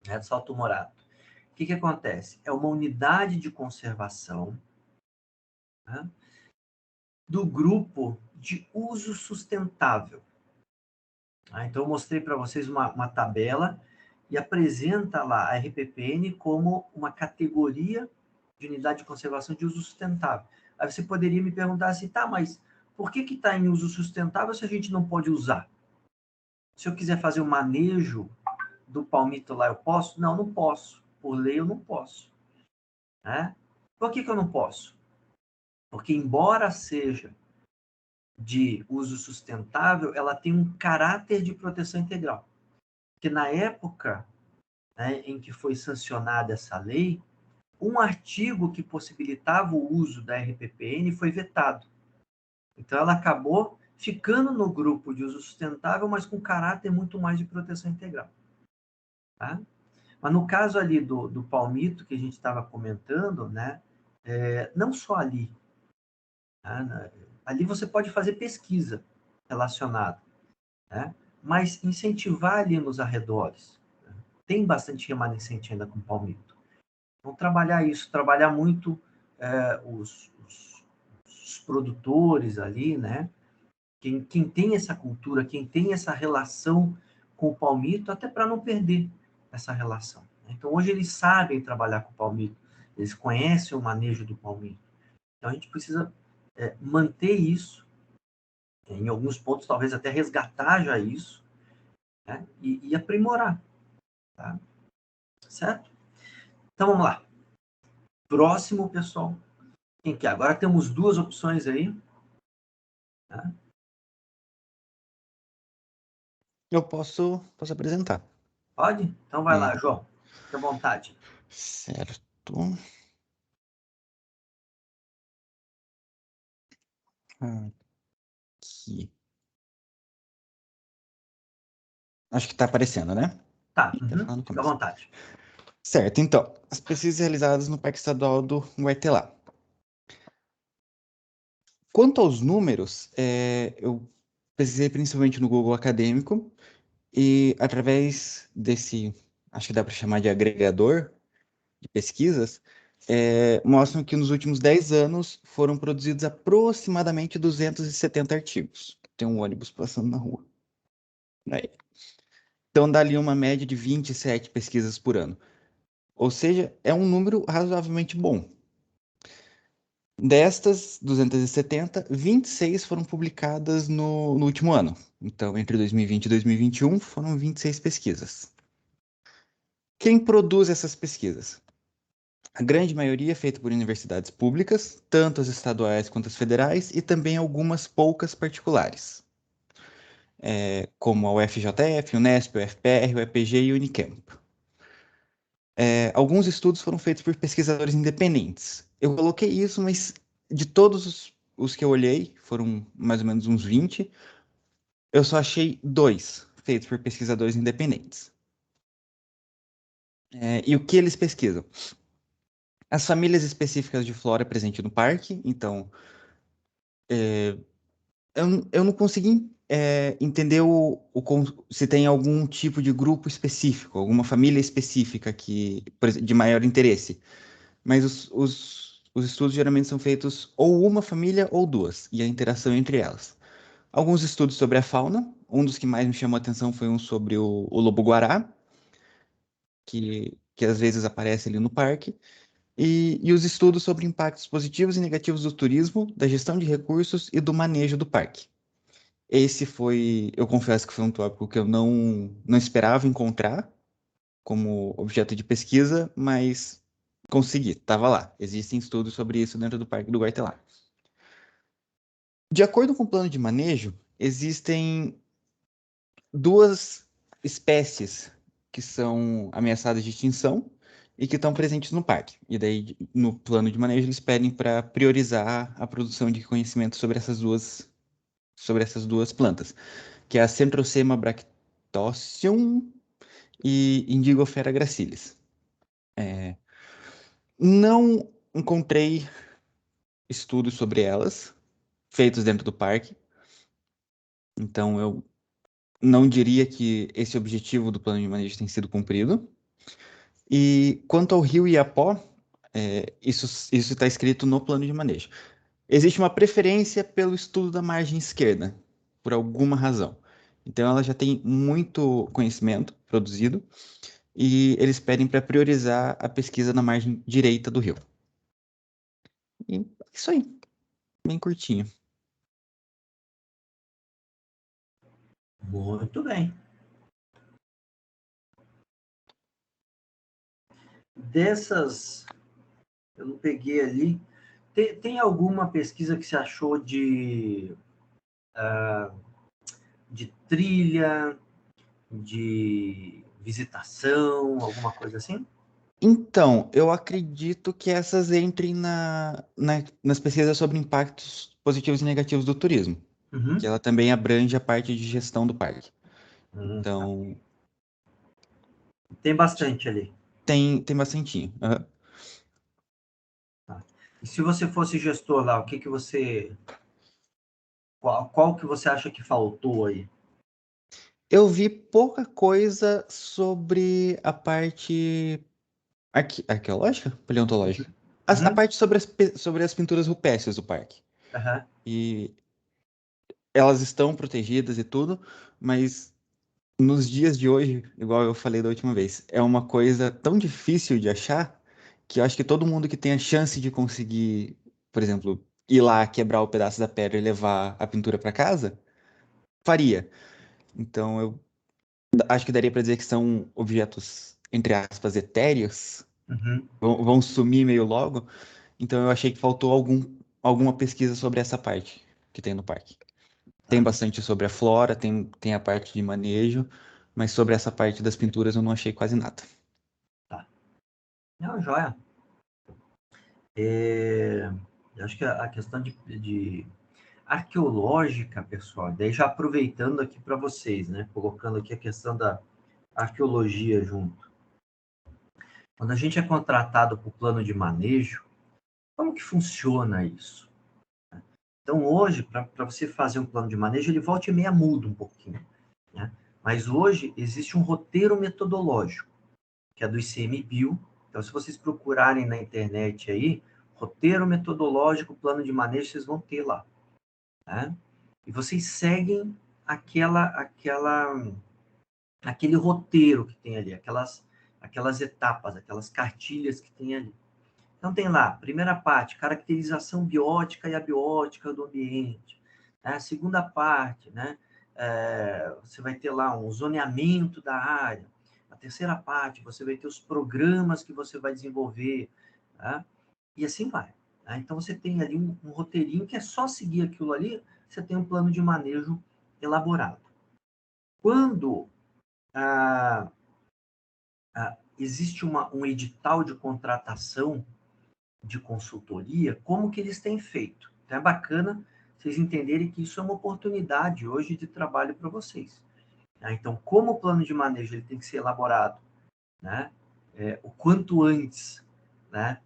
né, do Salto Morato. O que acontece? É uma unidade de conservação, né, do grupo de uso sustentável. Então, eu mostrei para vocês uma tabela e apresenta lá a RPPN como uma categoria de unidade de conservação de uso sustentável. Aí você poderia me perguntar assim, tá, mas por que está em uso sustentável se a gente não pode usar? Se eu quiser fazer o manejo do palmito lá, eu posso? Não, não posso. Por lei, eu não posso. Né? Por que eu não posso? Porque, embora seja de uso sustentável, ela tem um caráter de proteção integral. Porque na época, né, em que foi sancionada essa lei, um artigo que possibilitava o uso da RPPN foi vetado. Então, ela acabou ficando no grupo de uso sustentável, mas com caráter muito mais de proteção integral. Tá? Mas no caso ali do palmito que a gente estava comentando, né, não só ali, tá? Ali você pode fazer pesquisa relacionada, né, mas incentivar ali nos arredores. Né? Tem bastante remanescente ainda com palmito. Então, trabalhar isso, trabalhar muito os produtores ali, né? Quem tem essa cultura, quem tem essa relação com o palmito, até para não perder essa relação. Então, hoje eles sabem trabalhar com o palmito, eles conhecem o manejo do palmito. Então, a gente precisa manter isso, em alguns pontos, talvez até resgatar já isso, né? e aprimorar. Tá? Certo? Então, vamos lá. Próximo, pessoal. Quem quer? Agora temos duas opções aí. Tá? Eu posso apresentar. Pode? Então vai lá, João. Fique à vontade. Certo. Aqui. Acho que está aparecendo, né? Tá, Tá falando no fique à começo. vontade. Certo, então, as pesquisas realizadas no Parque Estadual do Guaitelá. Quanto aos números, eu pesquisei principalmente no Google Acadêmico e através desse, acho que dá para chamar de agregador de pesquisas, mostram que nos últimos 10 anos foram produzidos aproximadamente 270 artigos. Tem um ônibus passando na rua. Aí. Então, dá ali uma média de 27 pesquisas por ano. Ou seja, é um número razoavelmente bom. Destas 270, 26 foram publicadas no último ano. Então, entre 2020 e 2021, foram 26 pesquisas. Quem produz essas pesquisas? A grande maioria é feita por universidades públicas, tanto as estaduais quanto as federais, e também algumas poucas particulares, como a UFJF, Unesp, o UFPR, o EPG e o Unicamp. Alguns estudos foram feitos por pesquisadores independentes. Eu coloquei isso, mas de todos os que eu olhei, foram mais ou menos uns 20, Eu só achei 2 feitos por pesquisadores independentes. E o que eles pesquisam? As famílias específicas de flora presentes no parque. Então, eu não consegui entender se tem algum tipo de grupo específico, alguma família específica de maior interesse. Mas os estudos geralmente são feitos ou uma família ou duas, e a interação entre elas. Alguns estudos sobre a fauna. Um dos que mais me chamou a atenção foi um sobre o lobo-guará, que às vezes aparece ali no parque. E os estudos sobre impactos positivos e negativos do turismo, da gestão de recursos e do manejo do parque. Eu confesso que foi um tópico que eu não esperava encontrar como objeto de pesquisa, mas consegui, estava lá. Existem estudos sobre isso dentro do Parque do Guaitelá. De acordo com o plano de manejo, existem 2 espécies que são ameaçadas de extinção e que estão presentes no parque. E daí, no plano de manejo, eles pedem para priorizar a produção de conhecimento sobre essas duas plantas, que é a Centrosema bracteoecium e Indigofera gracilis. Não encontrei estudos sobre elas feitos dentro do parque, então eu não diria que esse objetivo do plano de manejo tem sido cumprido. E quanto ao rio Iapó, isso está escrito no plano de manejo. Existe uma preferência pelo estudo da margem esquerda, por alguma razão. Então ela já tem muito conhecimento produzido e eles pedem para priorizar a pesquisa na margem direita do rio. E é isso aí, bem curtinho. Muito bem. Dessas, eu não peguei ali. Tem alguma pesquisa que você achou de trilha, de visitação, alguma coisa assim? Então, eu acredito que essas entrem nas pesquisas sobre impactos positivos e negativos do turismo, que ela também abrange a parte de gestão do parque. Então, Tem bastante ali. tem bastantinho. Uhum. Tá. E se você fosse gestor lá, o que você... Qual que você acha que faltou aí? Eu vi pouca coisa sobre a parte arqueológica? Paleontológica? A parte sobre as pinturas rupestres do parque. Uhum. E elas estão protegidas e tudo, mas nos dias de hoje, igual eu falei da última vez, é uma coisa tão difícil de achar que eu acho que todo mundo que tem a chance de conseguir, por exemplo, ir lá, quebrar o pedaço da pedra e levar a pintura para casa, faria. Então eu acho que daria para dizer que são objetos, entre aspas, etéreos, vão sumir meio logo. Então eu achei que faltou alguma pesquisa sobre essa parte que tem no parque. Tem bastante sobre a flora, tem a parte de manejo, mas sobre essa parte das pinturas eu não achei quase nada. Tá. Não, joia. Eu acho que a questão de arqueológica, pessoal, daí já aproveitando aqui para vocês, né? Colocando aqui a questão da arqueologia junto. Quando a gente é contratado para o plano de manejo, como que funciona isso? Então, hoje, para você fazer um plano de manejo, ele volta e meia muda um pouquinho, né? Mas hoje existe um roteiro metodológico, que é do ICMBio. Então, se vocês procurarem na internet aí, roteiro metodológico, plano de manejo, vocês vão ter lá, né? E vocês seguem aquele roteiro que tem ali, aquelas etapas, aquelas cartilhas que tem ali. Então, tem lá, primeira parte, caracterização biótica e abiótica do ambiente. A segunda parte, né, você vai ter lá um zoneamento da área. A terceira parte, você vai ter os programas que você vai desenvolver. Tá? E assim vai. Tá? Então, você tem ali um roteirinho que é só seguir aquilo ali, você tem um plano de manejo elaborado. Quando existe um edital de contratação de consultoria, como que eles têm feito. Então é bacana vocês entenderem que isso é uma oportunidade hoje de trabalho para vocês. Né? Então, como o plano de manejo ele tem que ser elaborado, né? O quanto antes, né?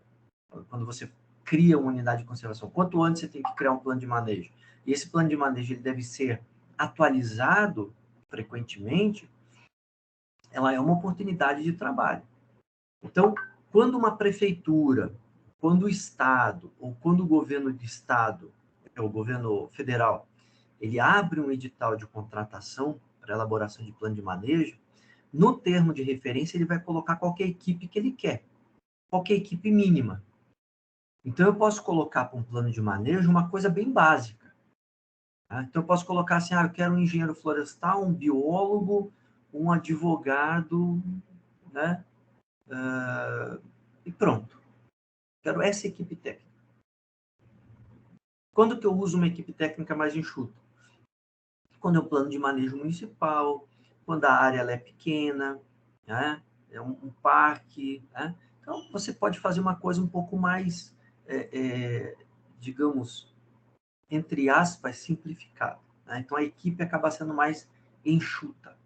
Quando você cria uma unidade de conservação, quanto antes você tem que criar um plano de manejo. E esse plano de manejo ele deve ser atualizado frequentemente. Ela é uma oportunidade de trabalho. Então, quando uma prefeitura, quando o Estado, ou quando o governo de Estado, o governo federal, ele abre um edital de contratação para elaboração de plano de manejo, no termo de referência ele vai colocar qualquer equipe que ele quer, qualquer equipe mínima. Então, eu posso colocar para um plano de manejo uma coisa bem básica. Tá? Então, eu posso colocar assim, eu quero um engenheiro florestal, um biólogo, um advogado, né? E pronto. Quero essa equipe técnica. Quando que eu uso uma equipe técnica mais enxuta? Quando é um plano de manejo municipal, quando a área ela é pequena, né? É um parque. Né? Então, você pode fazer uma coisa um pouco mais, digamos, entre aspas, simplificada. Né? Então, a equipe acaba sendo mais enxuta.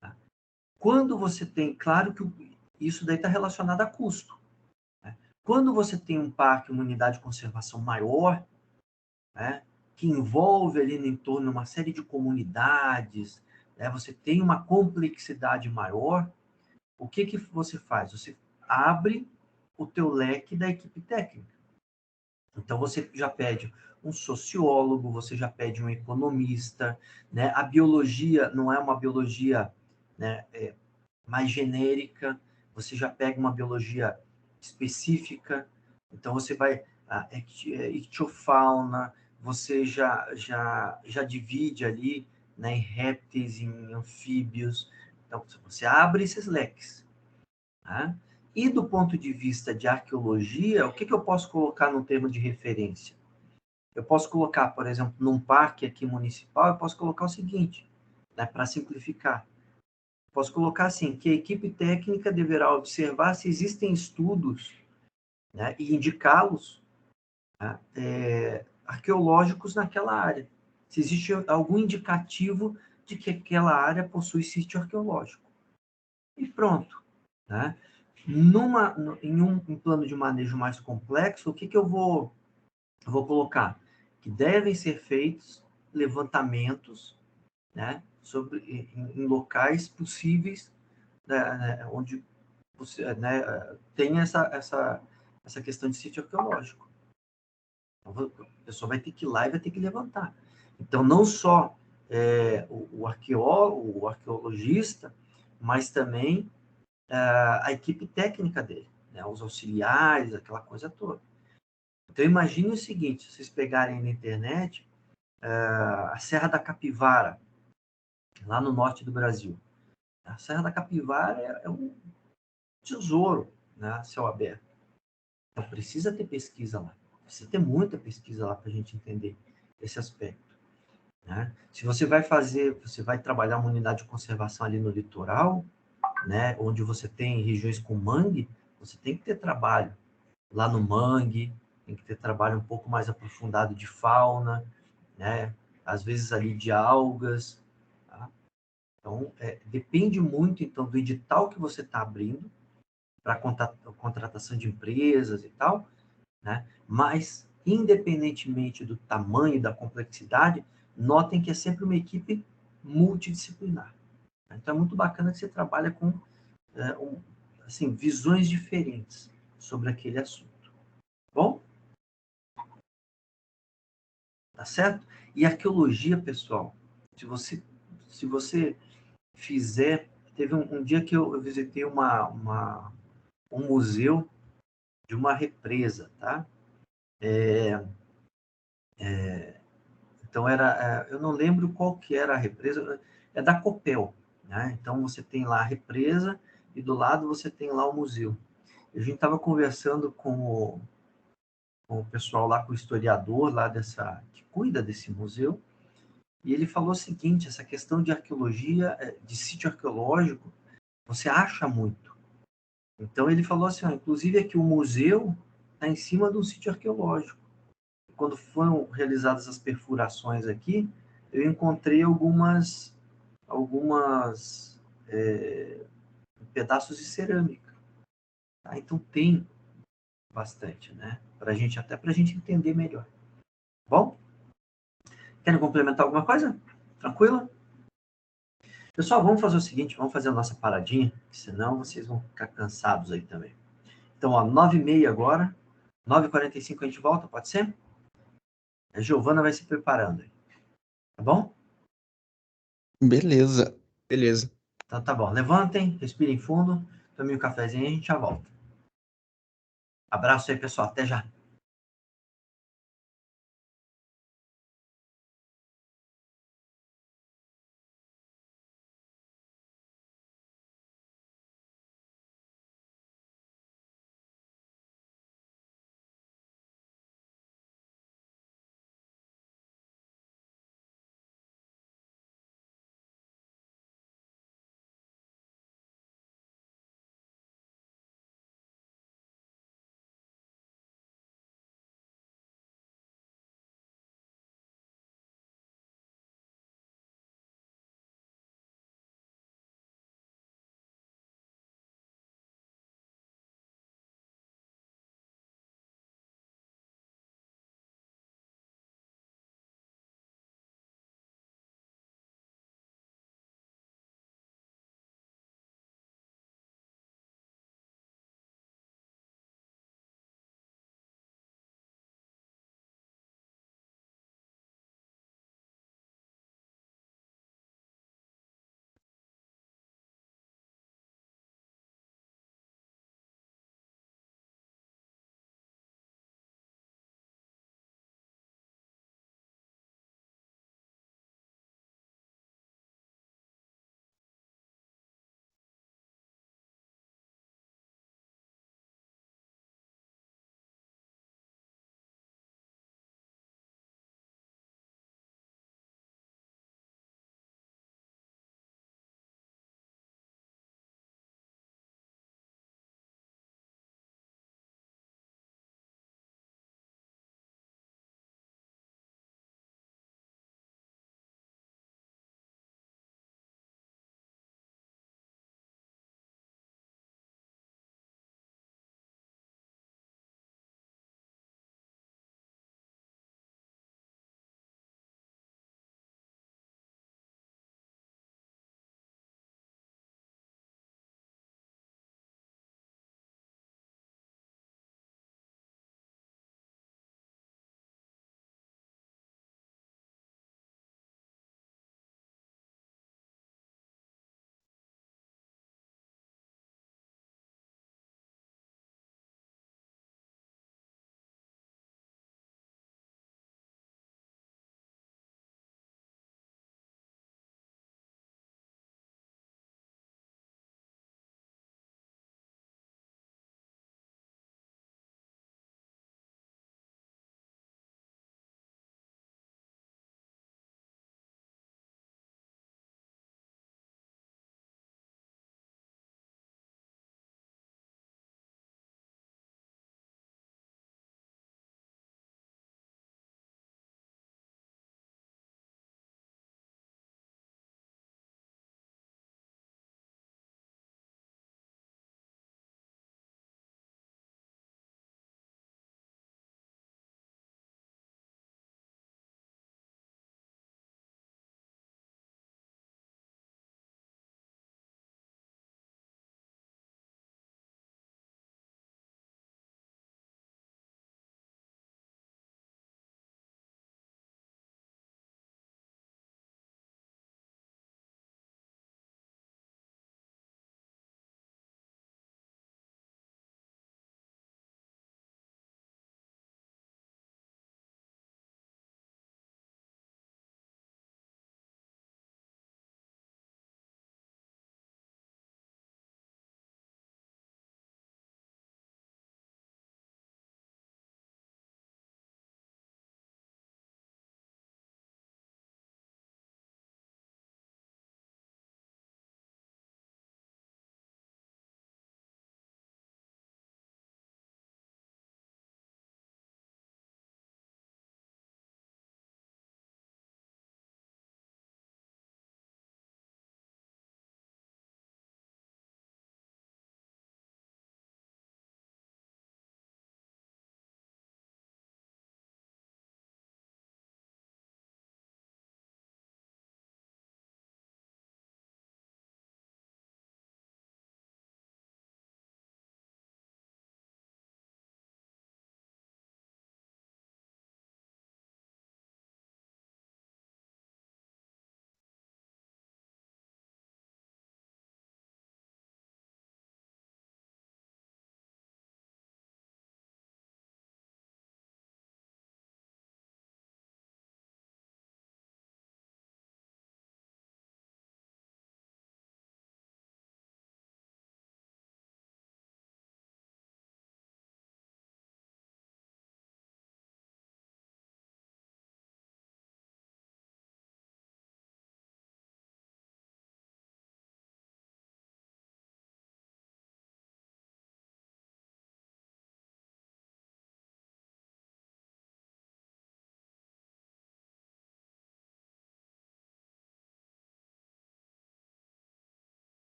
Tá? Quando você tem, claro que isso daí está relacionado a custo. Né? Quando você tem um parque, uma unidade de conservação maior, né, que envolve ali no entorno uma série de comunidades, né, você tem uma complexidade maior, o que você faz? Você abre o teu leque da equipe técnica. Então, você já pede um sociólogo, você já pede um economista, né? A biologia não é uma biologia, né, mais genérica, você já pega uma biologia específica, então você vai a ictiofauna, você já divide ali, né, em répteis, em anfíbios, então você abre esses leques. Tá? E do ponto de vista de arqueologia, o que eu posso colocar no termo de referência? Eu posso colocar, por exemplo, num parque aqui municipal, eu posso colocar o seguinte, né, para simplificar. Posso colocar assim, que a equipe técnica deverá observar se existem estudos, né, e indicá-los, né, arqueológicos naquela área. Se existe algum indicativo de que aquela área possui sítio arqueológico. E pronto. Né? Em um plano de manejo mais complexo, o que eu vou colocar? Que devem ser feitos levantamentos, né, em locais possíveis, né, onde você, né, tem essa questão de sítio arqueológico. Então, a pessoa vai ter que ir lá e vai ter que levantar. Então, não só o arqueólogo, o arqueologista, mas também a equipe técnica dele, né, os auxiliares, aquela coisa toda. Então, imagine o seguinte, se vocês pegarem na internet, a Serra da Capivara, lá no norte do Brasil. A Serra da Capivara é um tesouro, né, a céu aberto. Então, precisa ter pesquisa lá. Precisa ter muita pesquisa lá para a gente entender esse aspecto. Né? Se você vai trabalhar uma unidade de conservação ali no litoral, né, onde você tem regiões com mangue, você tem que ter trabalho lá no mangue, tem que ter trabalho um pouco mais aprofundado de fauna, né, às vezes ali de algas. Tá? Então, depende muito então do edital que você está abrindo para contratação de empresas e tal, né? Mas, independentemente do tamanho e da complexidade, notem que é sempre uma equipe multidisciplinar. Então, é muito bacana que você trabalha com assim, visões diferentes sobre aquele assunto. Bom? Tá certo? E arqueologia, pessoal, se você fizer... Teve um dia que eu visitei um museu de uma represa, tá? Então, eu não lembro qual que era a represa, é da Copel, né? Então, você tem lá a represa e do lado você tem lá o museu. A gente estava conversando com o pessoal lá, com o historiador lá que cuida desse museu, e ele falou o seguinte, essa questão de arqueologia, de sítio arqueológico, você acha muito. Então, ele falou assim, inclusive aqui o museu está em cima de um sítio arqueológico. quando foram realizadas as perfurações aqui, eu encontrei algumas pedaços de cerâmica. Tá? Então tem bastante, né? Até para a gente entender melhor. Bom? Querem complementar alguma coisa? Tranquilo? Pessoal, vamos fazer o seguinte, vamos fazer a nossa paradinha, senão vocês vão ficar cansados aí também. Então, ó, 9h30 agora, 9h45 a gente volta, pode ser? A Giovana vai se preparando aí, tá bom? Beleza, beleza. Então tá bom, levantem, respirem fundo, tomem um cafezinho e a gente já volta. Abraço aí, pessoal, até já.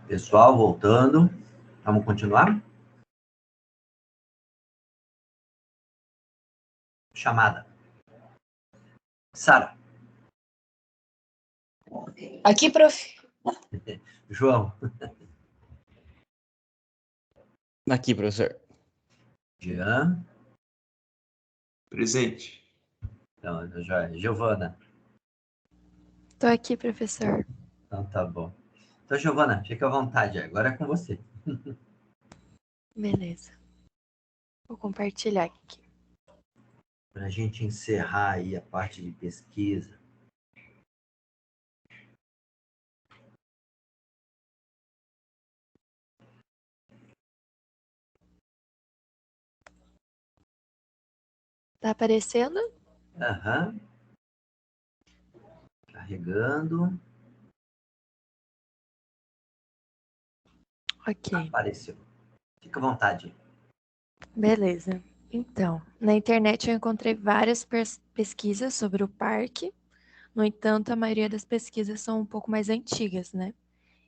Pessoal, voltando. Vamos continuar? Chamada. Sara. Aqui, prof. João. Aqui, professor. Jean. Presente. Então, Giovana. Tô aqui, professor. Então, tá bom. Então, Giovana, fica à vontade. Agora é com você. Beleza. Vou compartilhar aqui. Para a gente encerrar aí a parte de pesquisa. Tá aparecendo? Aham. Carregando. Ok. Apareceu. Fica à vontade. Beleza. Então, na internet eu encontrei várias pesquisas sobre o parque. No entanto, a maioria das pesquisas são um pouco mais antigas, né?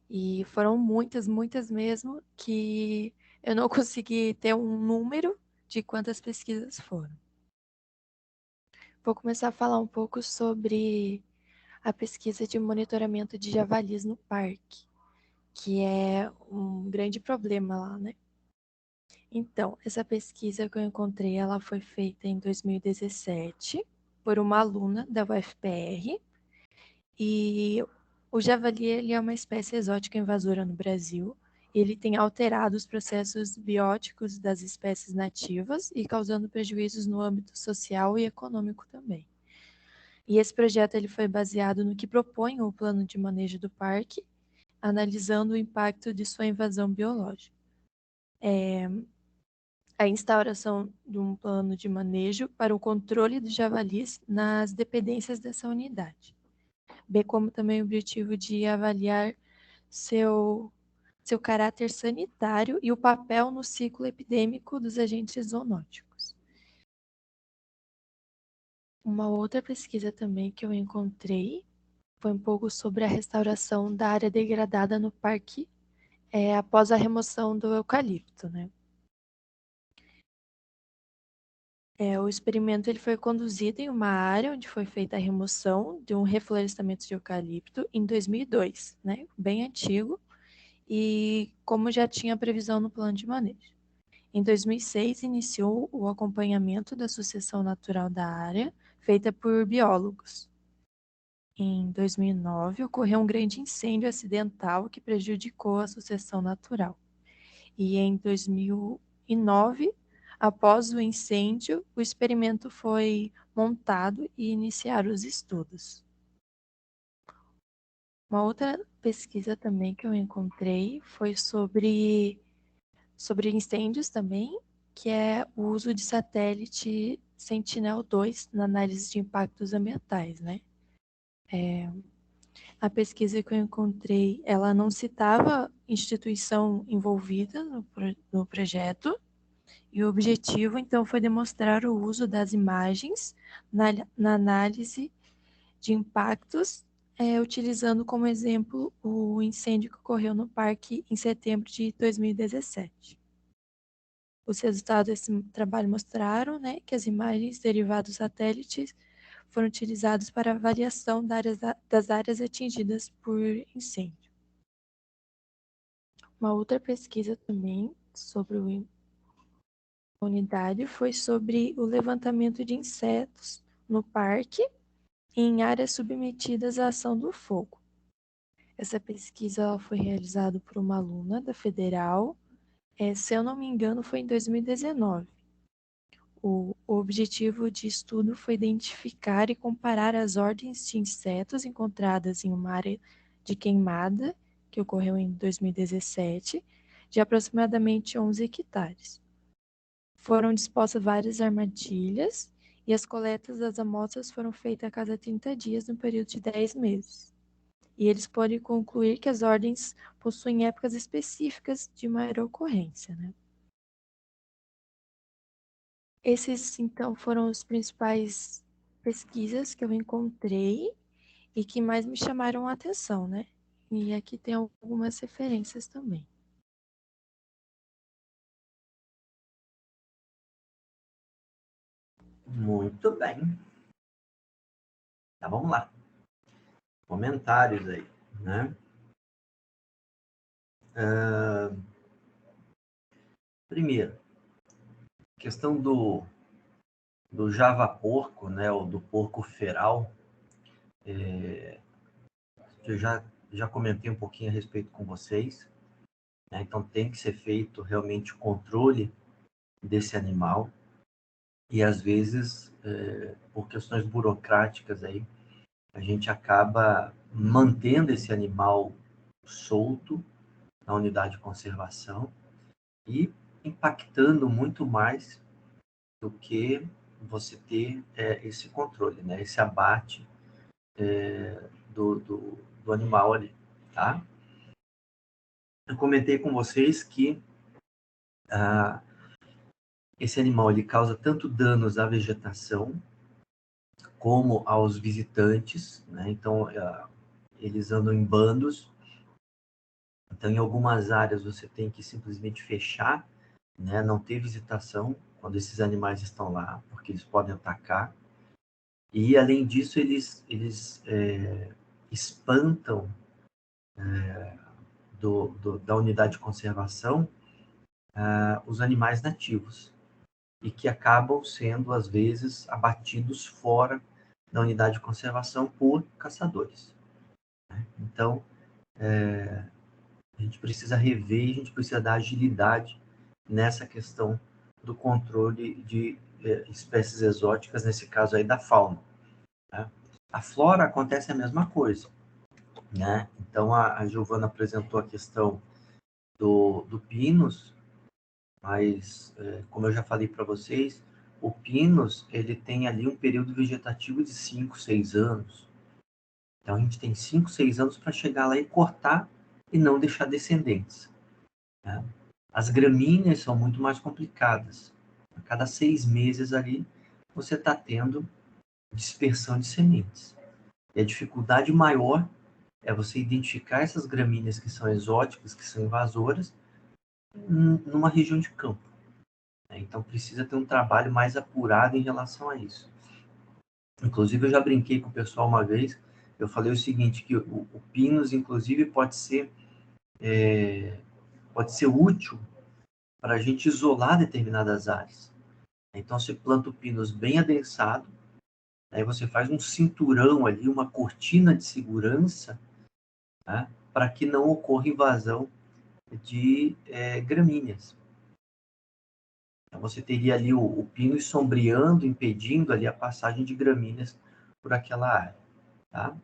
E foram muitas, muitas mesmo, que eu não consegui ter um número de quantas pesquisas foram. Vou começar a falar um pouco sobre a pesquisa de monitoramento de javalis no parque, que é um grande problema lá, né? Então, essa pesquisa que eu encontrei, ela foi feita em 2017 por uma aluna da UFPR, e o javali ele é uma espécie exótica invasora no Brasil. Ele tem alterado os processos bióticos das espécies nativas e causando prejuízos no âmbito social e econômico também. E esse projeto ele foi baseado no que propõe o plano de manejo do parque, analisando o impacto de sua invasão biológica. A instauração de um plano de manejo para o controle dos javalis nas dependências dessa unidade, bem como também o objetivo de avaliar seu caráter sanitário e o papel no ciclo epidêmico dos agentes zoonóticos. Uma outra pesquisa também que eu encontrei foi um pouco sobre a restauração da área degradada no parque após a remoção do eucalipto, né? O experimento ele foi conduzido em uma área onde foi feita a remoção de um reflorestamento de eucalipto em 2002, né? Bem antigo, e como já tinha previsão no plano de manejo. Em 2006, iniciou o acompanhamento da sucessão natural da área, feita por biólogos. Em 2009, ocorreu um grande incêndio acidental que prejudicou a sucessão natural. E em 2009, após o incêndio, o experimento foi montado e iniciaram os estudos. Uma outra pesquisa também que eu encontrei foi sobre incêndios também, que é o uso de satélite Sentinel-2 na análise de impactos ambientais, né? A pesquisa que eu encontrei, ela não citava instituição envolvida no projeto, e o objetivo, então, foi demonstrar o uso das imagens na análise de impactos, utilizando como exemplo o incêndio que ocorreu no parque em setembro de 2017. Os resultados desse trabalho mostraram, né, que as imagens derivadas dos satélites foram utilizadas para avaliação das áreas atingidas por incêndio. Uma outra pesquisa também sobre a unidade foi sobre o levantamento de insetos no parque em áreas submetidas à ação do fogo. Essa pesquisa foi realizada por uma aluna da Federal, se eu não me engano foi em 2019. O objetivo de estudo foi identificar e comparar as ordens de insetos encontradas em uma área de queimada, que ocorreu em 2017, de aproximadamente 11 hectares. Foram dispostas várias armadilhas e as coletas das amostras foram feitas a cada 30 dias no período de 10 meses. E eles podem concluir que as ordens possuem épocas específicas de maior ocorrência, né? Esses, então, foram os principais pesquisas que eu encontrei e que mais me chamaram a atenção, né? E aqui tem algumas referências também. Muito bem. Tá, vamos lá. Comentários aí, né? Primeiro, questão do Java porco, né? Ou do porco feral. Eu já comentei um pouquinho a respeito com vocês, né? Então tem que ser feito realmente o controle desse animal. E às vezes, por questões burocráticas aí, a gente acaba mantendo esse animal solto na unidade de conservação e impactando muito mais do que você ter esse controle, né? Esse abate do animal ali, tá? Eu comentei com vocês que esse animal ele causa tanto danos à vegetação como aos visitantes, né? Então, eles andam em bandos. Então, em algumas áreas você tem que simplesmente fechar, né? Não ter visitação quando esses animais estão lá, porque eles podem atacar. E, além disso, eles espantam da unidade de conservação os animais nativos e que acabam sendo, às vezes, abatidos fora da unidade de conservação por caçadores. Então, a gente precisa rever, a gente precisa dar agilidade nessa questão do controle de espécies exóticas, nesse caso aí da fauna. Né? A flora acontece a mesma coisa. Né? Então, a Giovana apresentou a questão do pinus, mas, como eu já falei para vocês, o pinus ele tem ali um período vegetativo de 5, 6 anos. Então, a gente tem 5, 6 anos para chegar lá e cortar e não deixar descendentes. Né? As gramíneas são muito mais complicadas. A cada 6 meses ali, você está tendo dispersão de sementes. E a dificuldade maior é você identificar essas gramíneas que são exóticas, que são invasoras, numa região de campo. Então, precisa ter um trabalho mais apurado em relação a isso. Inclusive, eu já brinquei com o pessoal uma vez, eu falei o seguinte, que o pinus, inclusive, pode ser útil para a gente isolar determinadas áreas. Então, você planta o pinus bem adensado, aí você faz um cinturão ali, uma cortina de segurança, né, para que não ocorra invasão de gramíneas. Então, você teria ali o pinus sombreando, impedindo ali a passagem de gramíneas por aquela área. Tá?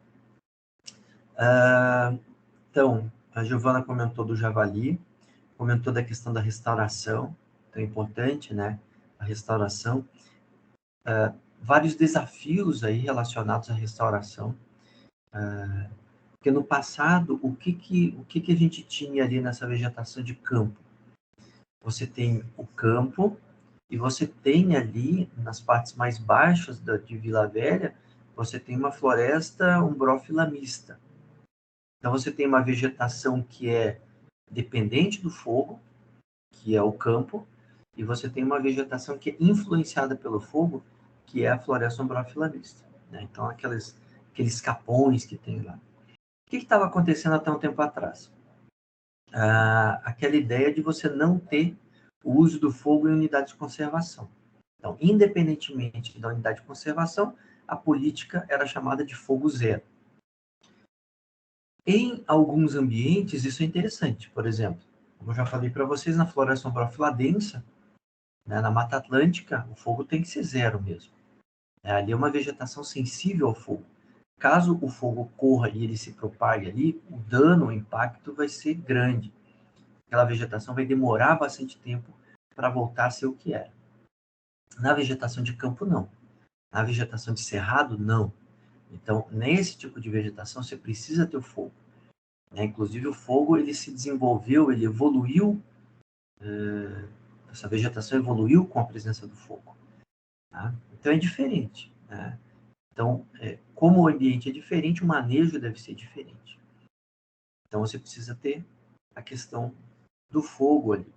Então, a Giovana comentou do javali, comentou da questão da restauração, então é importante, né? A restauração. Vários desafios aí relacionados à restauração. Porque no passado, o que a gente tinha ali nessa vegetação de campo? Você tem o campo e você tem ali, nas partes mais baixas de Vila Velha, você tem uma floresta umbrófila mista. Então, você tem uma vegetação que é dependente do fogo, que é o campo, e você tem uma vegetação que é influenciada pelo fogo, que é a floresta umbrófila mista. Né? Então, aqueles capões que tem lá. O que estava acontecendo até um tempo atrás? Aquela ideia de você não ter o uso do fogo em unidade de conservação. Então, independentemente da unidade de conservação, a política era chamada de fogo zero. Em alguns ambientes, isso é interessante. Por exemplo, como eu já falei para vocês, na floresta umbrófila densa, né, na Mata Atlântica, o fogo tem que ser zero mesmo. Ali é uma vegetação sensível ao fogo. Caso o fogo corra e ele se propague ali, o dano, o impacto vai ser grande. Aquela vegetação vai demorar bastante tempo para voltar a ser o que era. Na vegetação de campo, não. Na vegetação de cerrado, não. Então, nesse tipo de vegetação, você precisa ter o fogo. Inclusive, o fogo ele se desenvolveu, ele evoluiu, essa vegetação evoluiu com a presença do fogo. Tá? Então, é diferente. Né? Então, como o ambiente é diferente, o manejo deve ser diferente. Então, você precisa ter a questão do fogo ali.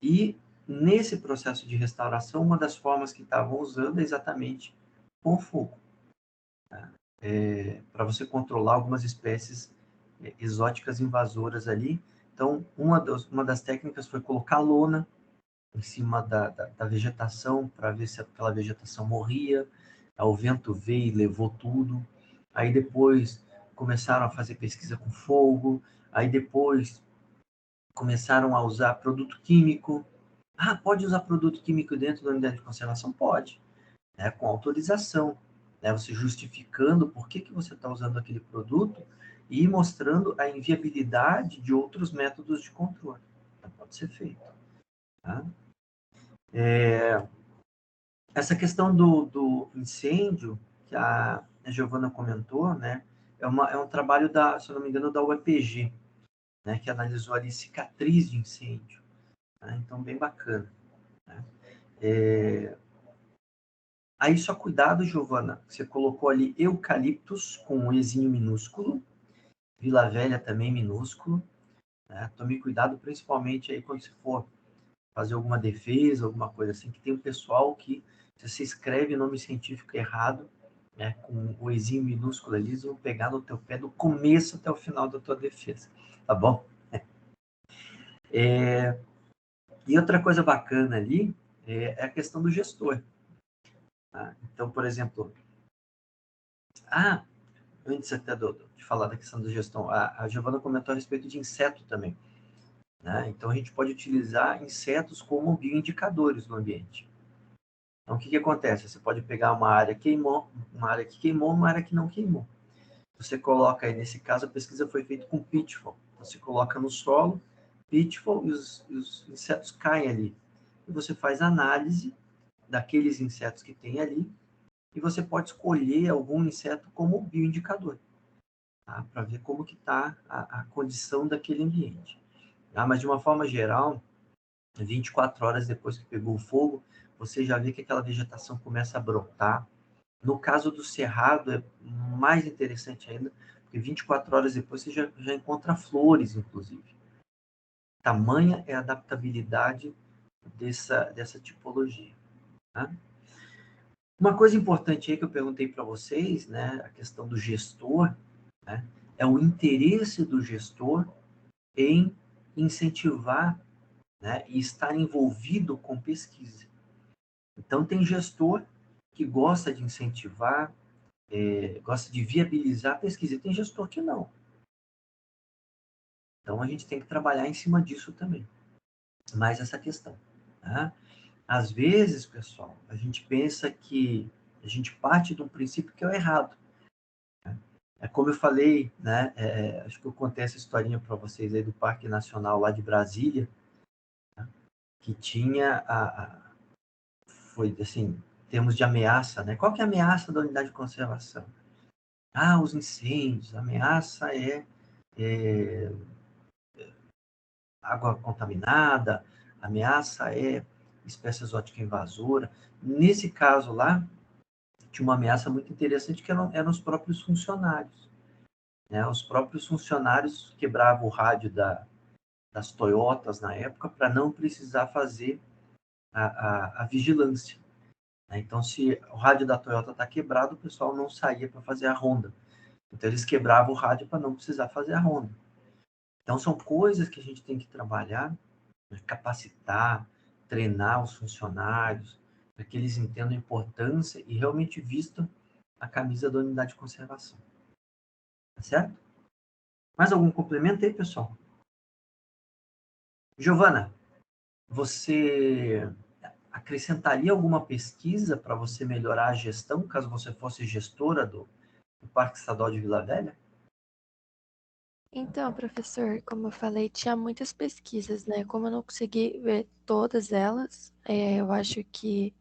E, nesse processo de restauração, uma das formas que estavam usando é exatamente com fogo. Tá? Para você controlar algumas espécies exóticas invasoras ali. Então, uma das técnicas foi colocar lona em cima da vegetação para ver se aquela vegetação morria. Aí o vento veio e levou tudo. Aí depois começaram a fazer pesquisa com fogo. Aí depois começaram a usar produto químico. Ah, pode usar produto químico dentro da unidade de conservação? Pode, né, com autorização. Né, você justificando por que você está usando aquele produto e mostrando a inviabilidade de outros métodos de controle. Então, pode ser feito. Tá? Essa questão do incêndio, que a Giovana comentou, né, é um trabalho, se eu não me engano, da UEPG, né, que analisou ali cicatriz de incêndio. Né, então, bem bacana. Né? Aí, só cuidado, Giovana, você colocou ali eucaliptus com um ezinho minúsculo, Vila Velha também minúsculo. Né? Tome cuidado, principalmente aí quando você for fazer alguma defesa, alguma coisa assim, que tem um pessoal que, se você escreve o nome científico errado, né, com o ezinho minúsculo ali, eles vão pegar no teu pé do começo até o final da tua defesa, tá bom? E outra coisa bacana ali é a questão do gestor. Tá? Então, por exemplo, antes até de falar da questão da gestão, a Giovana comentou a respeito de inseto também. Né? Então, a gente pode utilizar insetos como bioindicadores no ambiente. Então, o que acontece? Você pode pegar uma área que queimou, uma área que não queimou. Você coloca aí, nesse caso, a pesquisa foi feita com pitfall. Você coloca no solo, pitfall, e os insetos caem ali. E você faz análise daqueles insetos que tem ali, e você pode escolher algum inseto como bioindicador, tá? Para ver como que está a condição daquele ambiente. Tá? Mas, de uma forma geral, 24 horas depois que pegou o fogo, você já vê que aquela vegetação começa a brotar. No caso do cerrado, é mais interessante ainda, porque 24 horas depois você já encontra flores, inclusive. Tamanha é a adaptabilidade dessa tipologia. Tá? Uma coisa importante aí que eu perguntei para vocês, né, a questão do gestor, né, é o interesse do gestor em incentivar, né, e estar envolvido com pesquisa. Então, tem gestor que gosta de incentivar, gosta de viabilizar a pesquisa, e tem gestor que não. Então, a gente tem que trabalhar em cima disso também. Mais essa questão. Tá? Às vezes, pessoal, a gente pensa que a gente parte de um princípio que é o errado. Né? É como eu falei, né? Acho que eu contei essa historinha para vocês aí do Parque Nacional lá de Brasília, né? Que tinha foi assim, em termos de ameaça, né? Qual que é a ameaça da unidade de conservação? Os incêndios, a ameaça é água contaminada, a ameaça é espécie exótica invasora. Nesse caso lá, tinha uma ameaça muito interessante que eram os próprios funcionários. Né? Os próprios funcionários quebravam o rádio das Toyotas na época para não precisar fazer a vigilância. Né? Então, se o rádio da Toyota está quebrado, o pessoal não saía para fazer a ronda. Então, eles quebravam o rádio para não precisar fazer a ronda. Então, são coisas que a gente tem que trabalhar, capacitar, treinar os funcionários, para que eles entendam a importância e realmente vistam a camisa da unidade de conservação. Tá certo? Mais algum complemento aí, pessoal? Giovana, você acrescentaria alguma pesquisa para você melhorar a gestão, caso você fosse gestora do Parque Estadual de Vila Velha? Então, professor, como eu falei, tinha muitas pesquisas, né? Como eu não consegui ver todas elas, eu acho que,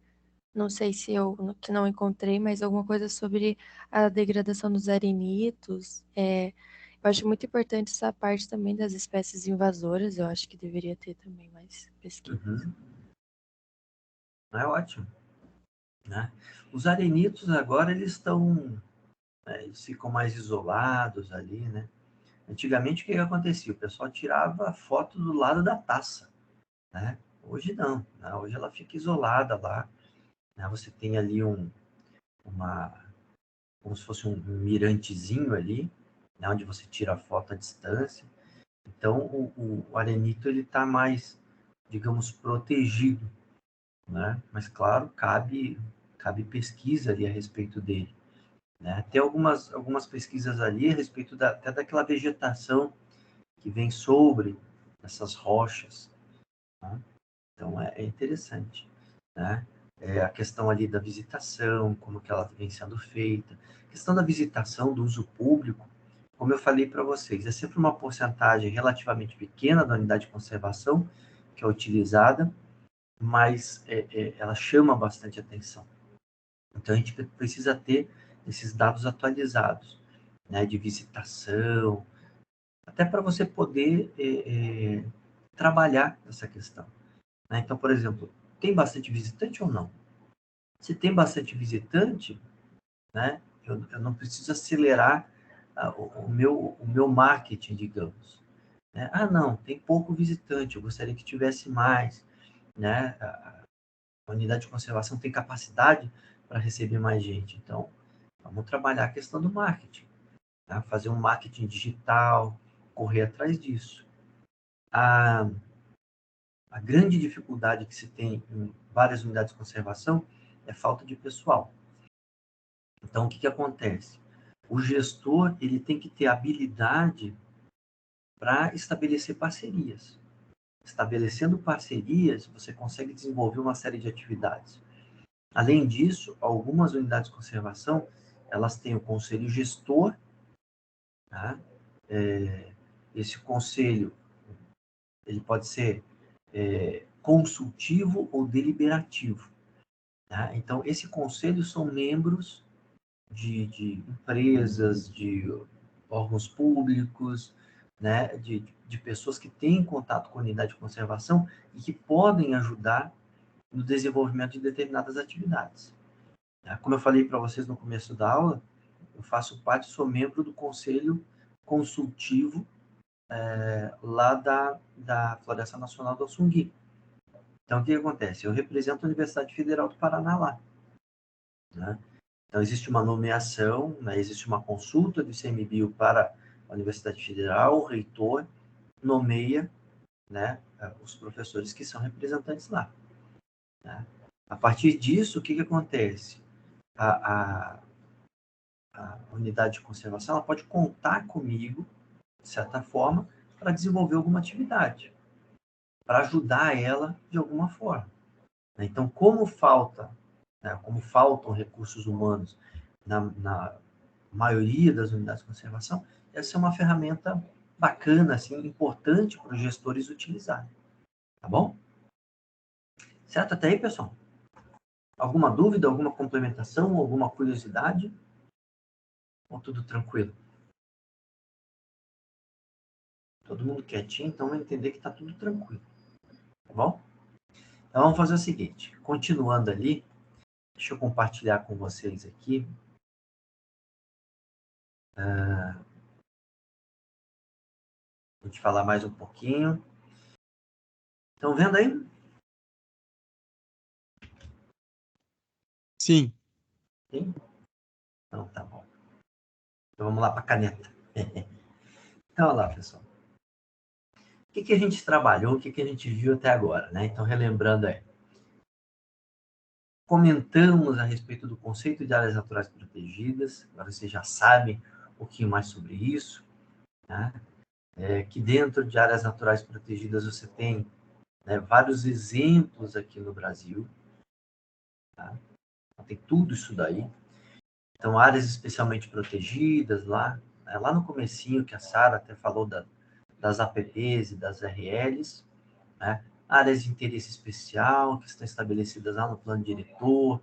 não sei se eu que não encontrei, mas alguma coisa sobre a degradação dos arenitos. Eu acho muito importante essa parte também das espécies invasoras, eu acho que deveria ter também mais pesquisas. É ótimo. Né? Os arenitos agora, eles ficam mais isolados ali, né? Antigamente, o que acontecia? O pessoal tirava a foto do lado da taça, né? Hoje não, né? Hoje ela fica isolada lá, né? Você tem ali como se fosse um mirantezinho ali, né? Onde você tira a foto à distância. Então, o arenito ele está mais, digamos, protegido, né? Mas, claro, cabe pesquisa ali a respeito dele, né? Tem algumas pesquisas ali a respeito até daquela vegetação que vem sobre essas rochas, né? Então, é interessante, né? A questão ali da visitação, como que ela vem sendo feita. A questão da visitação, do uso público, como eu falei para vocês, é sempre uma porcentagem relativamente pequena da unidade de conservação que é utilizada, mas ela chama bastante atenção. Então, a gente precisa ter esses dados atualizados, né, de visitação, até para você poder trabalhar essa questão, né? Então, por exemplo, tem bastante visitante ou não? Se tem bastante visitante, né, eu não preciso acelerar o meu marketing, digamos, né? Ah, não, tem pouco visitante, eu gostaria que tivesse mais, né? A unidade de conservação tem capacidade para receber mais gente. Então, vamos trabalhar a questão do marketing, tá? Fazer um marketing digital, correr atrás disso. A grande dificuldade que se tem em várias unidades de conservação é falta de pessoal. Então, o que acontece? O gestor ele tem que ter habilidade para estabelecer parcerias. Estabelecendo parcerias, você consegue desenvolver uma série de atividades. Além disso, algumas unidades de conservação, elas têm o conselho gestor, tá? Esse conselho, ele pode ser consultivo ou deliberativo, tá? Então, esse conselho são membros de empresas, de órgãos públicos, né? de pessoas que têm contato com a unidade de conservação e que podem ajudar no desenvolvimento de determinadas atividades. Como eu falei para vocês no começo da aula, eu faço parte, sou membro do Conselho Consultivo lá da Floresta Nacional do Assungui. Então, o que acontece? Eu represento a Universidade Federal do Paraná lá, né? Então, existe uma nomeação, né? Existe uma consulta do ICMBio para a Universidade Federal, o reitor nomeia, né, os professores que são representantes lá, né? A partir disso, o que acontece? A unidade de conservação ela pode contar comigo, de certa forma, para desenvolver alguma atividade, para ajudar ela de alguma forma. Então, como faltam recursos humanos na maioria das unidades de conservação, essa é uma ferramenta bacana, assim, importante para os gestores utilizarem. Tá bom? Certo até aí, pessoal? Alguma dúvida, alguma complementação, alguma curiosidade? Ou tudo tranquilo? Todo mundo quietinho, então vai entender que está tudo tranquilo. Tá bom? Então vamos fazer o seguinte, continuando ali, deixa eu compartilhar com vocês aqui. A gente falar mais um pouquinho. Estão vendo aí? Sim. Sim? Então tá bom. Então vamos lá para a caneta. Então, olha lá, pessoal. O que a gente trabalhou, o que a gente viu até agora, né? Então, relembrando aí. Comentamos a respeito do conceito de áreas naturais protegidas, agora vocês já sabem um pouquinho mais sobre isso, né? Que dentro de áreas naturais protegidas você tem, né, vários exemplos aqui no Brasil, tá? Então, tem tudo isso daí. Então, áreas especialmente protegidas lá no comecinho, que a Sara até falou das APPs e das RLs, né? Áreas de interesse especial, que estão estabelecidas lá no plano diretor,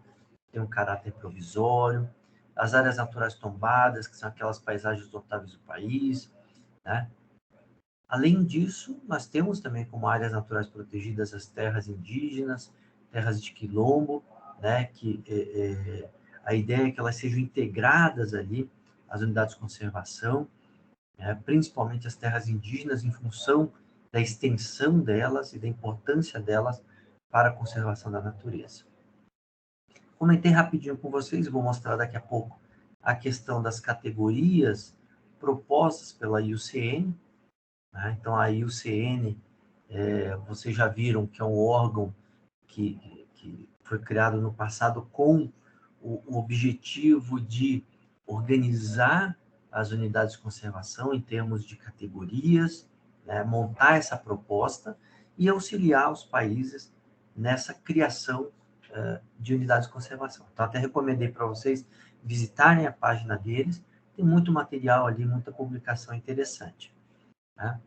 tem um caráter provisório. As áreas naturais tombadas, que são aquelas paisagens notáveis do país, né? Além disso, nós temos também como áreas naturais protegidas as terras indígenas, terras de quilombo, né? Que a ideia é que elas sejam integradas ali às unidades de conservação. principalmente as terras indígenas, em função da extensão delas e da importância delas para a conservação da natureza. Comentei rapidinho com vocês, vou mostrar daqui a pouco a questão das categorias propostas pela IUCN. Então, a IUCN, vocês já viram que é um órgão que foi criado no passado com o objetivo de organizar as unidades de conservação em termos de categorias, montar essa proposta e auxiliar os países nessa criação de unidades de conservação. Então, até recomendei para vocês visitarem a página deles, tem muito material ali, muita publicação interessante. Tá?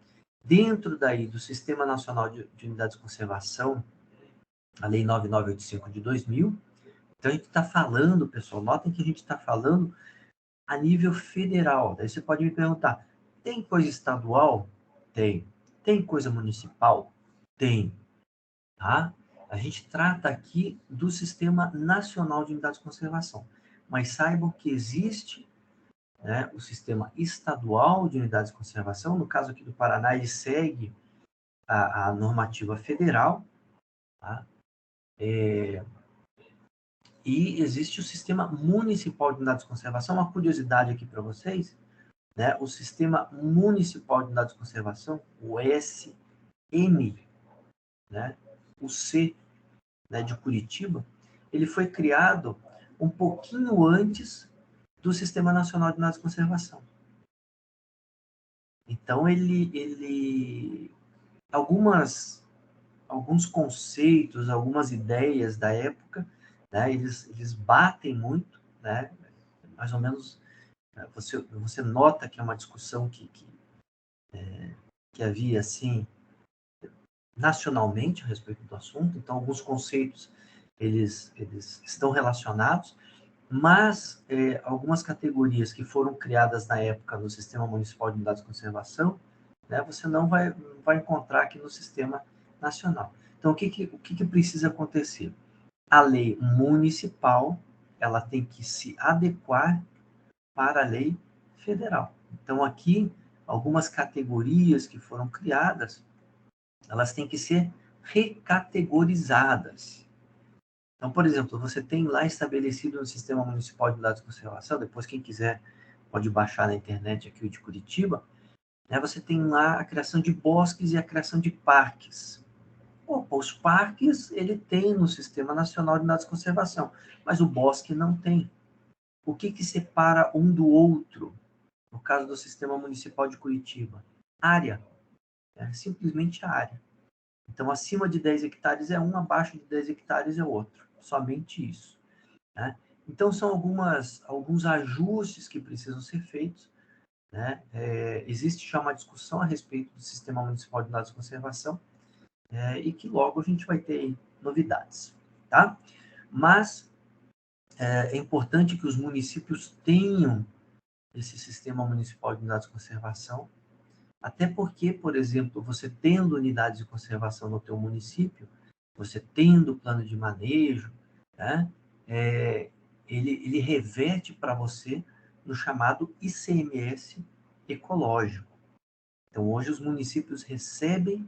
Dentro daí do Sistema Nacional de Unidades de Conservação, a Lei 9985 de 2000, então a gente está falando, pessoal, notem que a gente está falando a nível federal. Daí você pode me perguntar, tem coisa estadual? Tem. Tem coisa municipal? Tem. Tá? A gente trata aqui do Sistema Nacional de Unidades de Conservação, mas saibam que existe o Sistema Estadual de Unidades de Conservação, no caso aqui do Paraná, ele segue a normativa federal, tá? E existe o Sistema Municipal de Unidades de Conservação. Uma curiosidade aqui para vocês, o Sistema Municipal de Unidades de Conservação, o SM, o C, de Curitiba, ele foi criado um pouquinho antes do Sistema Nacional de Unidades de Conservação. Então, alguns conceitos, algumas ideias da época, eles batem muito, mais ou menos, você nota que é uma discussão que havia, assim, nacionalmente a respeito do assunto. Então, alguns conceitos, eles estão relacionados, mas algumas categorias que foram criadas na época no Sistema Municipal de Unidades de Conservação, você não vai encontrar aqui no Sistema Nacional. Então, o que precisa acontecer? A lei municipal, ela tem que se adequar para a lei federal. Então, aqui, algumas categorias que foram criadas, elas têm que ser recategorizadas. Então, por exemplo, você tem lá estabelecido no Sistema Municipal de Unidades de Conservação, depois quem quiser pode baixar na internet aqui o de Curitiba, você tem lá a criação de bosques e a criação de parques. Os parques, ele tem no Sistema Nacional de Unidades de Conservação, mas o bosque não tem. O que separa um do outro, no caso do Sistema Municipal de Curitiba? Área. Simplesmente a área. Então, acima de 10 hectares é um, abaixo de 10 hectares é outro. Somente isso. Então, são alguns ajustes que precisam ser feitos. Existe já uma discussão a respeito do Sistema Municipal de Unidades de Conservação, e que logo a gente vai ter novidades. Tá? Mas é importante que os municípios tenham esse Sistema Municipal de Unidades de Conservação, até porque, por exemplo, você tendo unidades de conservação no teu município, você tendo plano de manejo, ele reverte para você no chamado ICMS ecológico. Então, hoje os municípios recebem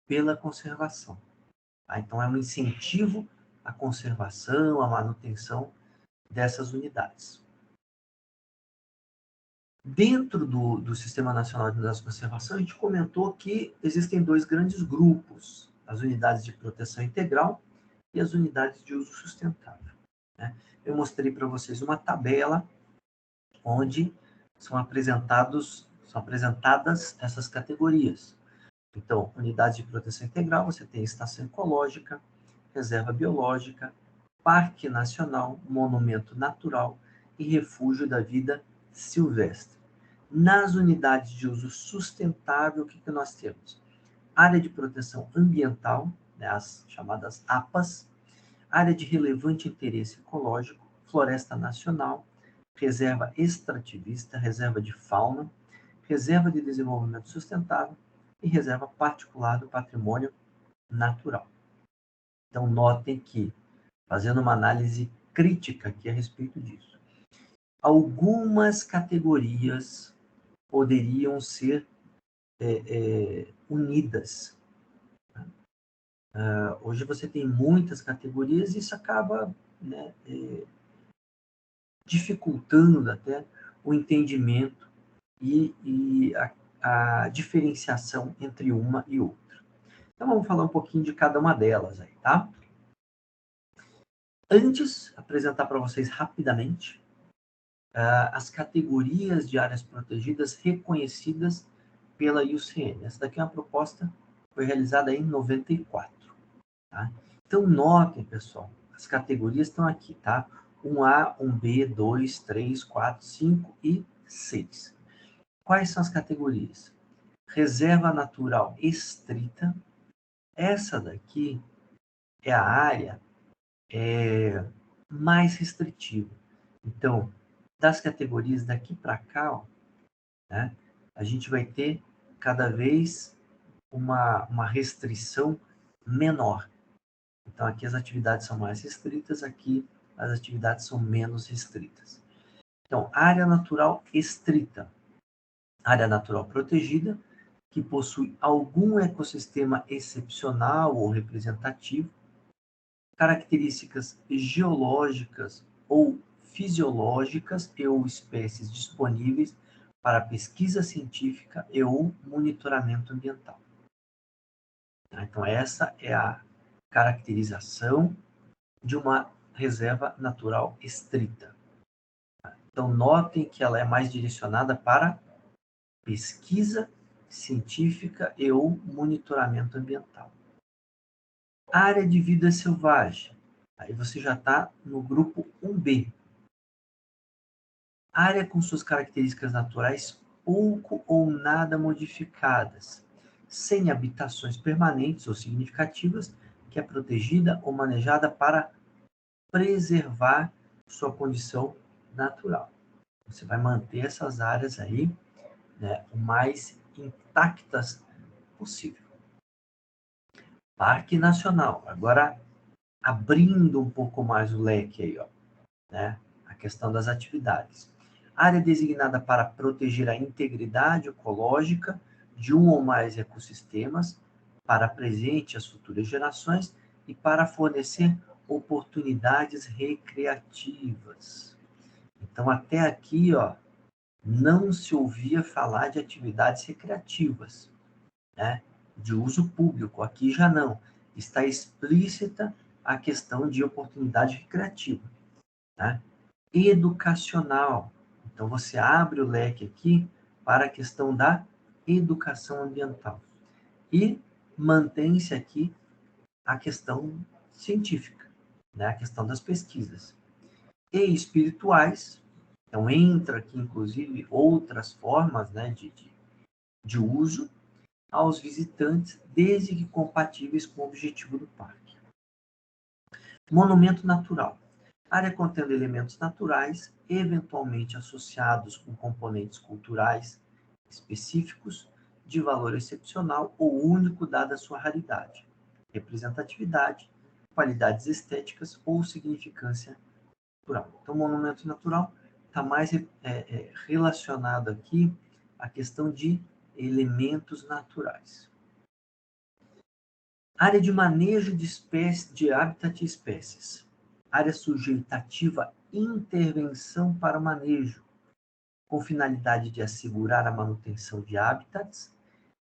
pela conservação. Então, é um incentivo à conservação, à manutenção dessas unidades. Dentro do Sistema Nacional de Unidades de Conservação, a gente comentou que existem dois grandes grupos, as unidades de proteção integral e as unidades de uso sustentável. Eu mostrei para vocês uma tabela onde são apresentadas essas categorias. Então, unidades de proteção integral, você tem estação ecológica, reserva biológica, parque nacional, monumento natural e refúgio da vida silvestre. Nas unidades de uso sustentável, o que nós temos? Área de proteção ambiental, as chamadas APAs, área de relevante interesse ecológico, floresta nacional, reserva extrativista, reserva de fauna, reserva de desenvolvimento sustentável e reserva particular do patrimônio natural. Então, notem que, fazendo uma análise crítica aqui a respeito disso, algumas categorias poderiam ser unidas. Hoje você tem muitas categorias e isso acaba, né, dificultando até o entendimento e a diferenciação entre uma e outra. Então vamos falar um pouquinho de cada uma delas aí, tá? Antes, apresentar para vocês rapidamente as categorias de áreas protegidas reconhecidas pela IUCN. Essa daqui é uma proposta que foi realizada em 94. Tá? Então, notem, pessoal, as categorias estão aqui, tá? 1A, 1B, 2, 3, 4, 5 e 6. Quais são as categorias? Reserva natural estrita. Essa daqui é a área mais restritiva. Então, das categorias daqui para cá, ó, né, a gente vai ter cada vez uma restrição menor. Então, aqui as atividades são mais restritas, aqui as atividades são menos restritas. Então, área natural estrita, área natural protegida, que possui algum ecossistema excepcional ou representativo, características geológicas ou fisiológicas e ou espécies disponíveis para pesquisa científica e ou monitoramento ambiental. Então, essa é a caracterização de uma reserva natural estrita. Então, notem que ela é mais direcionada para pesquisa científica e ou monitoramento ambiental. Área de vida selvagem. Aí você já está no grupo 1B. Área com suas características naturais pouco ou nada modificadas, sem habitações permanentes ou significativas, que é protegida ou manejada para preservar sua condição natural. Você vai manter essas áreas aí, né, o mais intactas possível. Parque Nacional. Agora, abrindo um pouco mais o leque aí, ó, né, a questão das atividades. Área designada para proteger a integridade ecológica de um ou mais ecossistemas, para presente e as futuras gerações e para fornecer oportunidades recreativas. Então, até aqui, ó, não se ouvia falar de atividades recreativas, né, de uso público. Aqui já não. Está explícita a questão de oportunidade recreativa. Né? Educacional. Então, você abre o leque aqui para a questão da educação ambiental. E mantém-se aqui a questão científica, né? A questão das pesquisas. E espirituais. Então, entra aqui, inclusive, outras formas, né, de uso aos visitantes, desde que compatíveis com o objetivo do parque. Monumento natural. Área contendo elementos naturais, eventualmente associados com componentes culturais específicos, de valor excepcional ou único dada a sua raridade, representatividade, qualidades estéticas ou significância cultural. Então, o monumento natural está mais relacionado aqui à questão de elementos naturais. Área de manejo de espécies, de habitat e espécies. Área sujeitativa intervenção para o manejo, com finalidade de assegurar a manutenção de habitats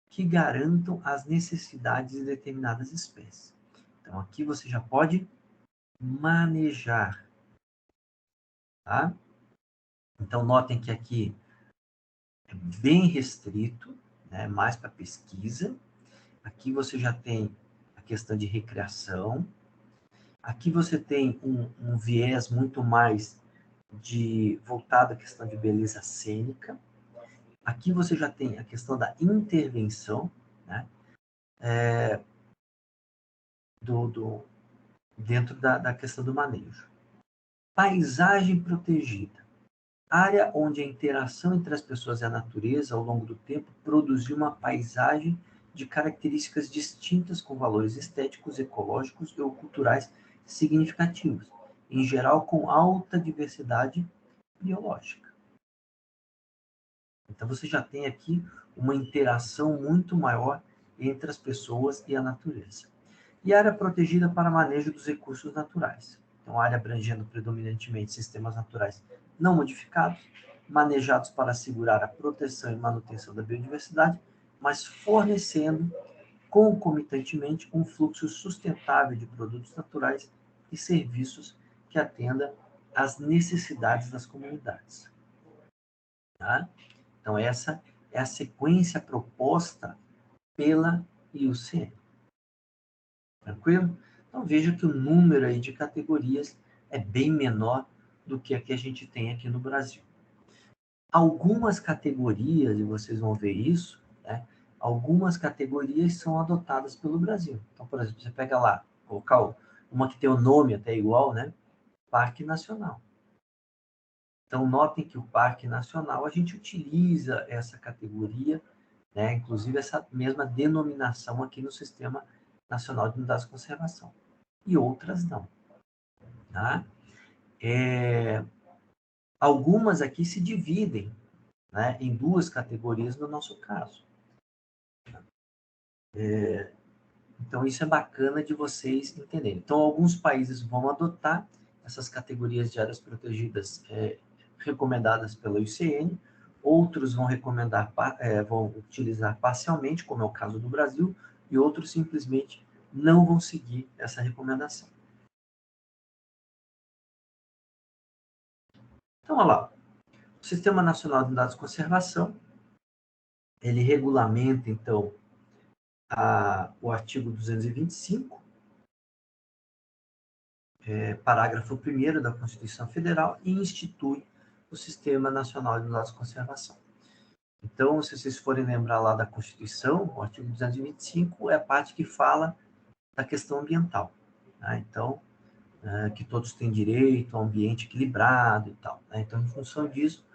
que garantam as necessidades de determinadas espécies. Então, aqui você já pode manejar. Tá? Então, notem que aqui é bem restrito, né? Mais para pesquisa. Aqui você já tem a questão de recreação. Aqui você tem um viés muito mais voltado à questão de beleza cênica. Aqui você já tem a questão da intervenção, né? Dentro da questão do manejo. Paisagem protegida. Área onde a interação entre as pessoas e a natureza ao longo do tempo produziu uma paisagem de características distintas com valores estéticos, ecológicos ou culturais significativos, em geral com alta diversidade biológica. Então, você já tem aqui uma interação muito maior entre as pessoas e a natureza. E área protegida para manejo dos recursos naturais. Então, área abrangendo predominantemente sistemas naturais não modificados, manejados para assegurar a proteção e manutenção da biodiversidade, mas fornecendo concomitantemente um fluxo sustentável de produtos naturais e serviços que atenda às necessidades das comunidades. Tá? Então, essa é a sequência proposta pela IUCN. Tranquilo? Então, veja que o número aí de categorias é bem menor do que a que a gente tem aqui no Brasil. Algumas categorias, e vocês vão ver isso, né? Algumas categorias são adotadas pelo Brasil. Então, por exemplo, você pega lá, colocar uma que tem o nome até igual, né? Parque Nacional. Então, notem que o Parque Nacional, a gente utiliza essa categoria, né? Inclusive essa mesma denominação aqui no Sistema Nacional de Unidades de Conservação. E outras não. Tá? Algumas aqui se dividem, né, em duas categorias no nosso caso. Então, isso é bacana de vocês entenderem. Então, alguns países vão adotar essas categorias de áreas protegidas recomendadas pela IUCN, outros vão vão utilizar parcialmente, como é o caso do Brasil, e outros simplesmente não vão seguir essa recomendação. Então, olha lá. O Sistema Nacional de Unidades de Conservação, ele regulamenta, então, o artigo 225, parágrafo 1º da Constituição Federal, e institui o Sistema Nacional de Unidades de Conservação. Então, se vocês forem lembrar lá da Constituição, o artigo 225 é a parte que fala da questão ambiental. Né? Então, que todos têm direito a um ambiente equilibrado e tal. Né? Então, em função disso,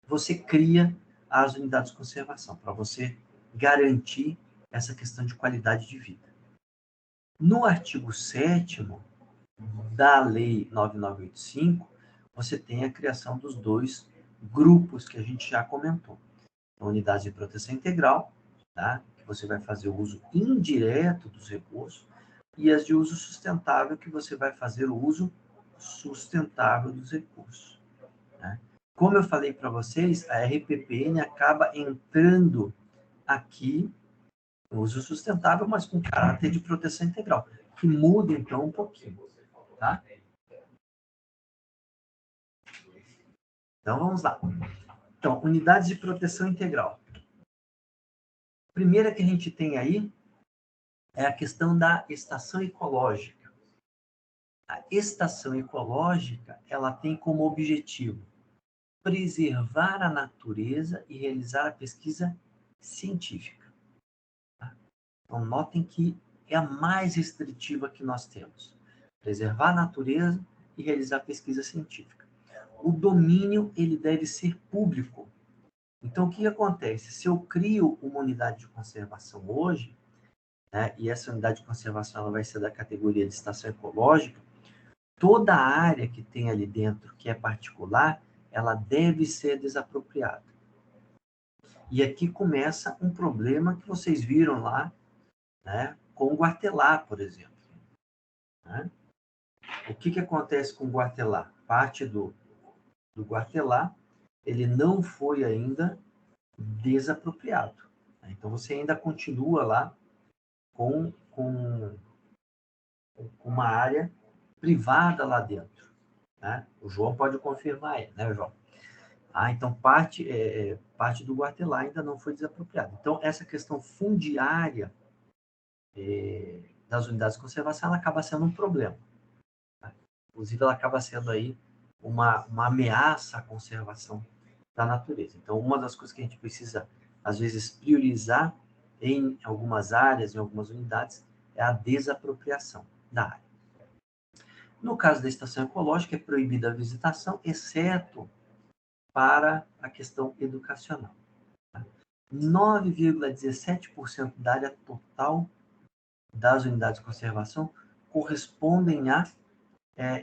você cria as unidades de conservação, para você garantir essa questão de qualidade de vida. No artigo 7º da Lei 9985, você tem a criação dos dois grupos que a gente já comentou. A unidade de proteção integral, tá? Que você vai fazer o uso indireto dos recursos, e as de uso sustentável, que você vai fazer o uso sustentável dos recursos. Né? Como eu falei para vocês, a RPPN acaba entrando aqui no uso sustentável, mas com caráter de proteção integral, que muda, então, um pouquinho. Tá? Então, vamos lá. Então, unidades de proteção integral. A primeira que a gente tem aí é a questão da estação ecológica. A estação ecológica, ela tem como objetivo preservar a natureza e realizar a pesquisa científica. Tá? Então, notem que é a mais restritiva que nós temos. Preservar a natureza e realizar pesquisa científica. O domínio, ele deve ser público. Então, o que acontece? Se eu crio uma unidade de conservação hoje, né, e essa unidade de conservação ela vai ser da categoria de estação ecológica, toda a área que tem ali dentro, que é particular, ela deve ser desapropriada. E aqui começa um problema que vocês viram lá, né, com o Guartelar, por exemplo. Né? O que acontece com o Guartelar? Parte do Guartelar, ele não foi ainda desapropriado. Né? Então, você ainda continua lá com uma área privada lá dentro. Né? O João pode confirmar aí, né, João? Então, parte do Guartelar ainda não foi desapropriada. Então, essa questão fundiária das unidades de conservação, ela acaba sendo um problema. Tá? Inclusive, ela acaba sendo aí uma ameaça à conservação da natureza. Então, uma das coisas que a gente precisa, às vezes, priorizar em algumas áreas, em algumas unidades, é a desapropriação da área. No caso da estação ecológica, é proibida a visitação, exceto para a questão educacional. 9,17% da área total das unidades de conservação correspondem à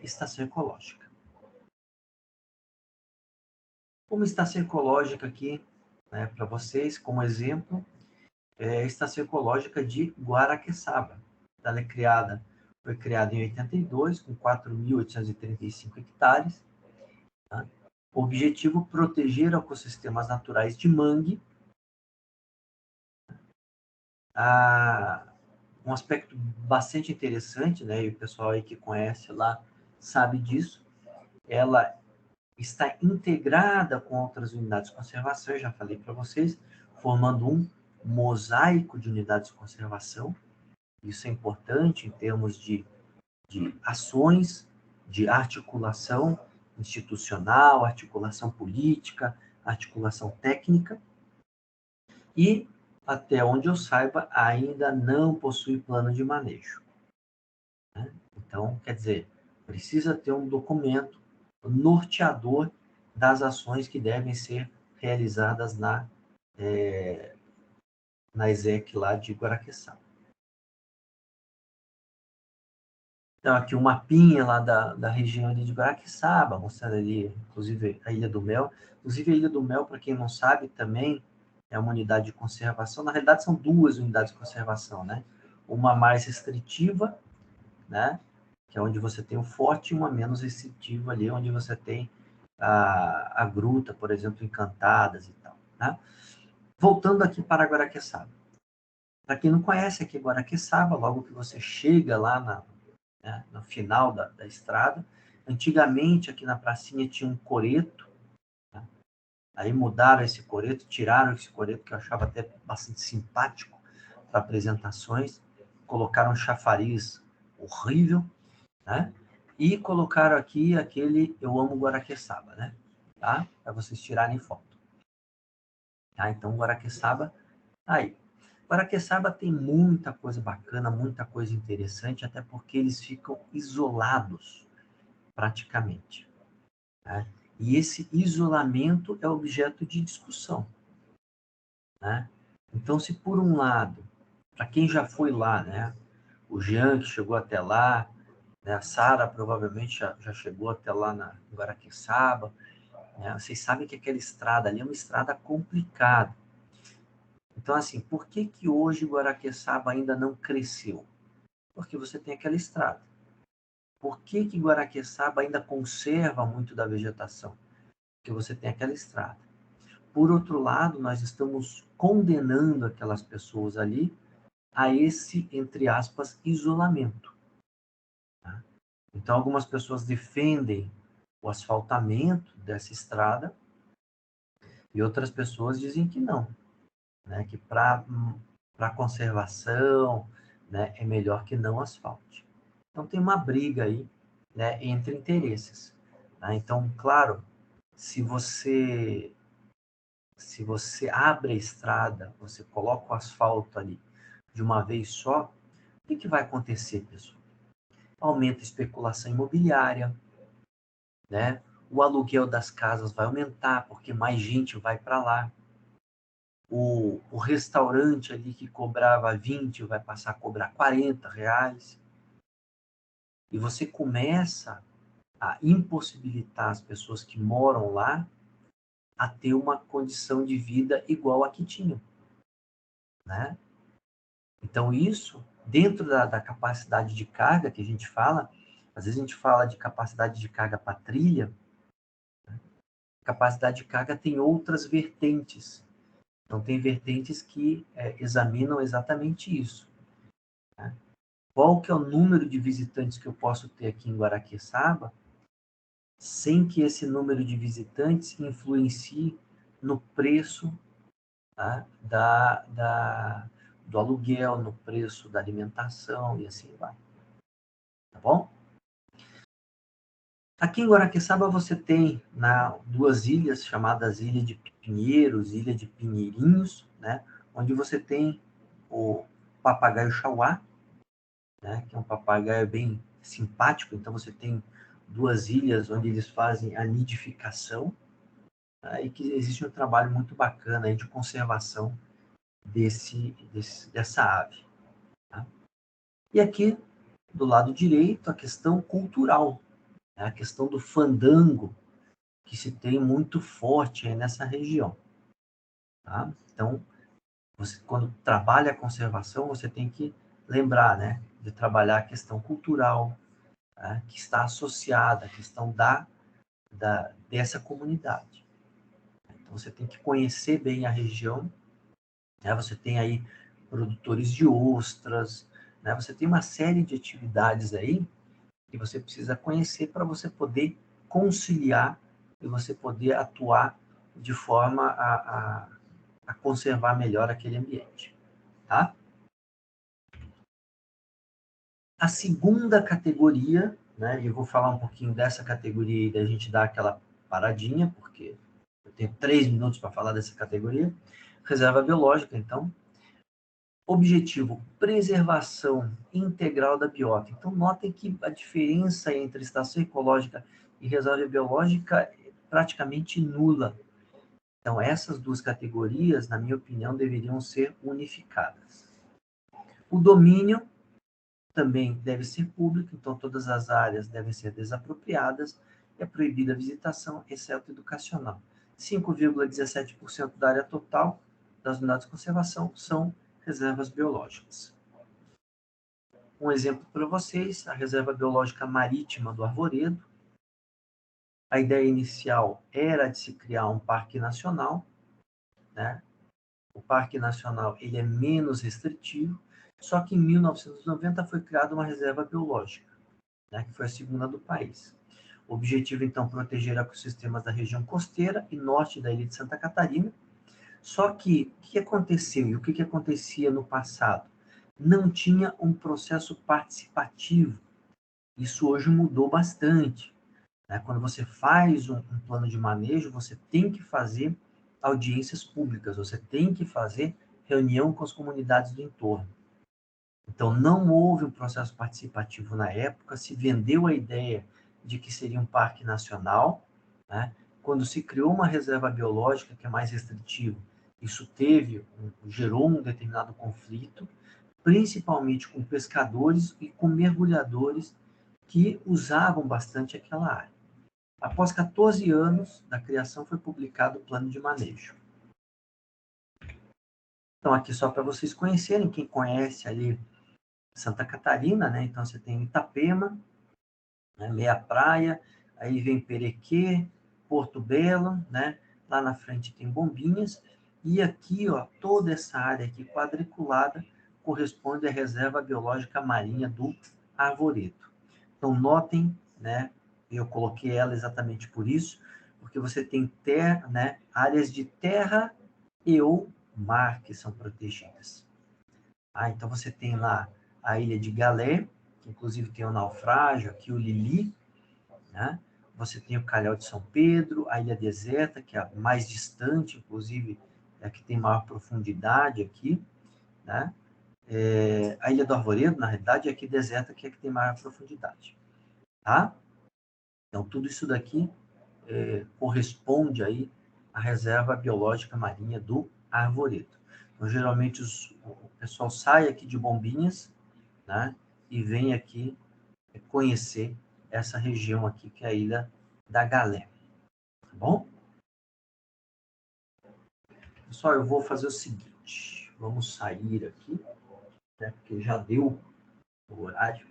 estação ecológica. Uma estação ecológica aqui né, para vocês, como exemplo, é a Estação Ecológica de Guaraqueçaba. Ela foi criada em 82, com 4.835 hectares. Tá? O objetivo é proteger ecossistemas naturais de mangue. Um aspecto bastante interessante, né, e o pessoal aí que conhece lá sabe disso, ela está integrada com outras unidades de conservação, eu já falei para vocês, formando um mosaico de unidades de conservação. Isso é importante em termos de ações, de articulação institucional, articulação política, articulação técnica. E, até onde eu saiba, ainda não possui plano de manejo. Né? Então, quer dizer, precisa ter um documento norteador das ações que devem ser realizadas na ESEC lá de Guaraqueçaba. Então, aqui um mapinha lá da região ali de Guaraqueçaba, mostrando ali, inclusive, a Ilha do Mel. Inclusive, a Ilha do Mel, para quem não sabe, também é uma unidade de conservação. Na realidade, são duas unidades de conservação, né? Uma mais restritiva, né? Que é onde você tem o forte, e uma menos restritiva ali, onde você tem a gruta, por exemplo, Encantadas e tal, né? Voltando aqui para Guaraqueçaba. Para quem não conhece aqui Guaraqueçaba, logo que você chega lá no final da estrada, antigamente aqui na pracinha tinha um coreto, né? Aí mudaram esse coreto, tiraram esse coreto, que eu achava até bastante simpático para apresentações, colocaram um chafariz horrível, né? E colocaram aqui aquele Eu Amo Guaraqueçaba, né? Tá? Para vocês tirarem foto. Tá? Então, Guaraqueçaba, aí. Guaraqueçaba tem muita coisa bacana, muita coisa interessante, até porque eles ficam isolados, praticamente. Né? E esse isolamento é objeto de discussão. Né? Então, se por um lado, para quem já foi lá, né? O Jean, que chegou até lá, né? A Sara provavelmente já chegou até lá na Guaraqueçaba, né? Vocês sabem que aquela estrada ali é uma estrada complicada. Então, assim, por que hoje Guaraqueçaba ainda não cresceu? Porque você tem aquela estrada. Por que Guaraqueçaba ainda conserva muito da vegetação? Porque você tem aquela estrada. Por outro lado, nós estamos condenando aquelas pessoas ali a esse, entre aspas, isolamento. Tá? Então, algumas pessoas defendem o asfaltamento dessa estrada e outras pessoas dizem que não, né? Que para conservação, né, é melhor que não asfalte. Então, tem uma briga aí, né, entre interesses. Tá? Então, claro, se você abre a estrada, você coloca o asfalto ali de uma vez só, o que vai acontecer, pessoal? Aumenta a especulação imobiliária, né? O aluguel das casas vai aumentar, porque mais gente vai para lá. O restaurante ali que cobrava 20 vai passar a cobrar R$40. E você começa a impossibilitar as pessoas que moram lá a ter uma condição de vida igual a que tinham. Né? Então, isso, dentro da capacidade de carga que a gente fala, às vezes a gente fala de capacidade de carga para trilha, né? Capacidade de carga tem outras vertentes. Então, tem vertentes que examinam exatamente isso. Né? Qual que é o número de visitantes que eu posso ter aqui em Guaraqueçaba, sem que esse número de visitantes influencie no preço, tá? Do aluguel, no preço da alimentação e assim vai. Tá bom? Aqui em Guaraqueçaba você tem duas ilhas chamadas Ilha de Pinheiros, Ilha de Pinheirinhos, né? Onde você tem o papagaio chauá, né? Que é um papagaio bem simpático. Então você tem duas ilhas onde eles fazem a nidificação, tá? E que existe um trabalho muito bacana aí de conservação dessa ave. Tá? E aqui, do lado direito, a questão cultural, né? A questão do fandango, que se tem muito forte aí nessa região. tá? Então, você, quando trabalha a conservação, você tem que lembrar, né, de trabalhar a questão cultural, tá, que está associada à questão dessa comunidade. Então, você tem que conhecer bem a região, né? Você tem aí produtores de ostras, né? Você tem uma série de atividades aí que você precisa conhecer para você poder conciliar e você poder atuar de forma a conservar melhor aquele ambiente, tá? A segunda categoria, né, e eu vou falar um pouquinho dessa categoria e da gente dar aquela paradinha, porque eu tenho 3 minutos para falar dessa categoria. Reserva biológica, então. Objetivo, preservação integral da biota. Então, notem que a diferença entre estação ecológica e reserva biológica é praticamente nula. Então, essas duas categorias, na minha opinião, deveriam ser unificadas. O domínio também deve ser público, então todas as áreas devem ser desapropriadas, é proibida a visitação, exceto educacional. 5,17% da área total das unidades de conservação são reservas biológicas. Um exemplo para vocês, a Reserva Biológica Marítima do Arvoredo. A ideia inicial era de se criar um parque nacional, né? O parque nacional ele é menos restritivo, só que em 1990 foi criada uma reserva biológica, né, que foi a segunda do país. O objetivo, então, proteger ecossistemas da região costeira e norte da ilha de Santa Catarina. Só que, o que aconteceu e o que acontecia no passado? Não tinha um processo participativo. Isso hoje mudou bastante, né? Quando você faz um plano de manejo, você tem que fazer audiências públicas, você tem que fazer reunião com as comunidades do entorno. Então, não houve um processo participativo na época, se vendeu a ideia de que seria um parque nacional, né? Quando se criou uma reserva biológica, que é mais restritivo, isso gerou um determinado conflito, principalmente com pescadores e com mergulhadores que usavam bastante aquela área. Após 14 anos da criação, foi publicado o plano de manejo. Então, aqui só para vocês conhecerem, quem conhece ali Santa Catarina, né? Então, você tem Itapema, né? Meia Praia, aí vem Perequê, Porto Belo, né? Lá na frente tem Bombinhas, e aqui, ó, toda essa área aqui quadriculada corresponde à Reserva Biológica Marinha do Arvoredo. Então, notem, né? Eu coloquei ela exatamente por isso, porque você tem né, áreas de terra e ou mar que são protegidas. Então, você tem lá a ilha de Galé, que inclusive tem o naufrágio, aqui o Lili, né? Você tem o Calhau de São Pedro, a ilha deserta, que é a mais distante, inclusive, é a que tem maior profundidade aqui, né? A ilha do Arvoredo, na realidade, é aqui deserta, que é a que tem maior profundidade, tá? Então, tudo isso daqui corresponde aí à Reserva Biológica Marinha do Arvoredo. Então, geralmente, o pessoal sai aqui de Bombinhas, né, e vem aqui conhecer essa região aqui, que é a Ilha da Galé. Tá bom? Pessoal, eu vou fazer o seguinte. Vamos sair aqui, né, porque já deu o horário.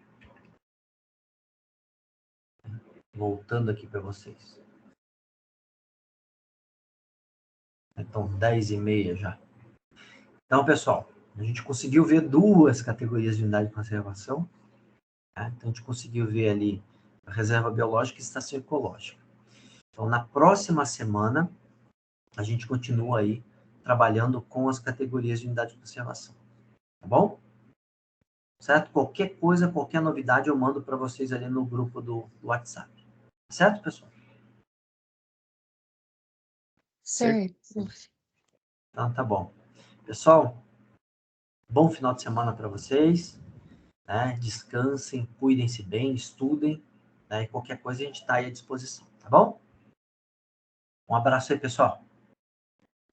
Voltando aqui para vocês. Então, 10h30 já. Então, pessoal, a gente conseguiu ver 2 categorias de unidade de conservação. Tá? Então, a gente conseguiu ver ali a reserva biológica e estação ecológica. Então, na próxima semana, a gente continua aí trabalhando com as categorias de unidade de conservação. Tá bom? Certo? Qualquer coisa, qualquer novidade, eu mando para vocês ali no grupo do WhatsApp. Certo, pessoal? Certo. Então, tá bom. Pessoal, bom final de semana para vocês. Né? Descansem, cuidem-se bem, estudem. Né? E qualquer coisa a gente está aí à disposição. Tá bom? Um abraço aí, pessoal.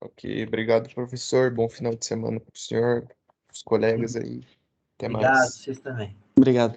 Ok, obrigado, professor. Bom final de semana para o senhor, os colegas aí. Até Obrigado, mais. vocês também. Obrigado.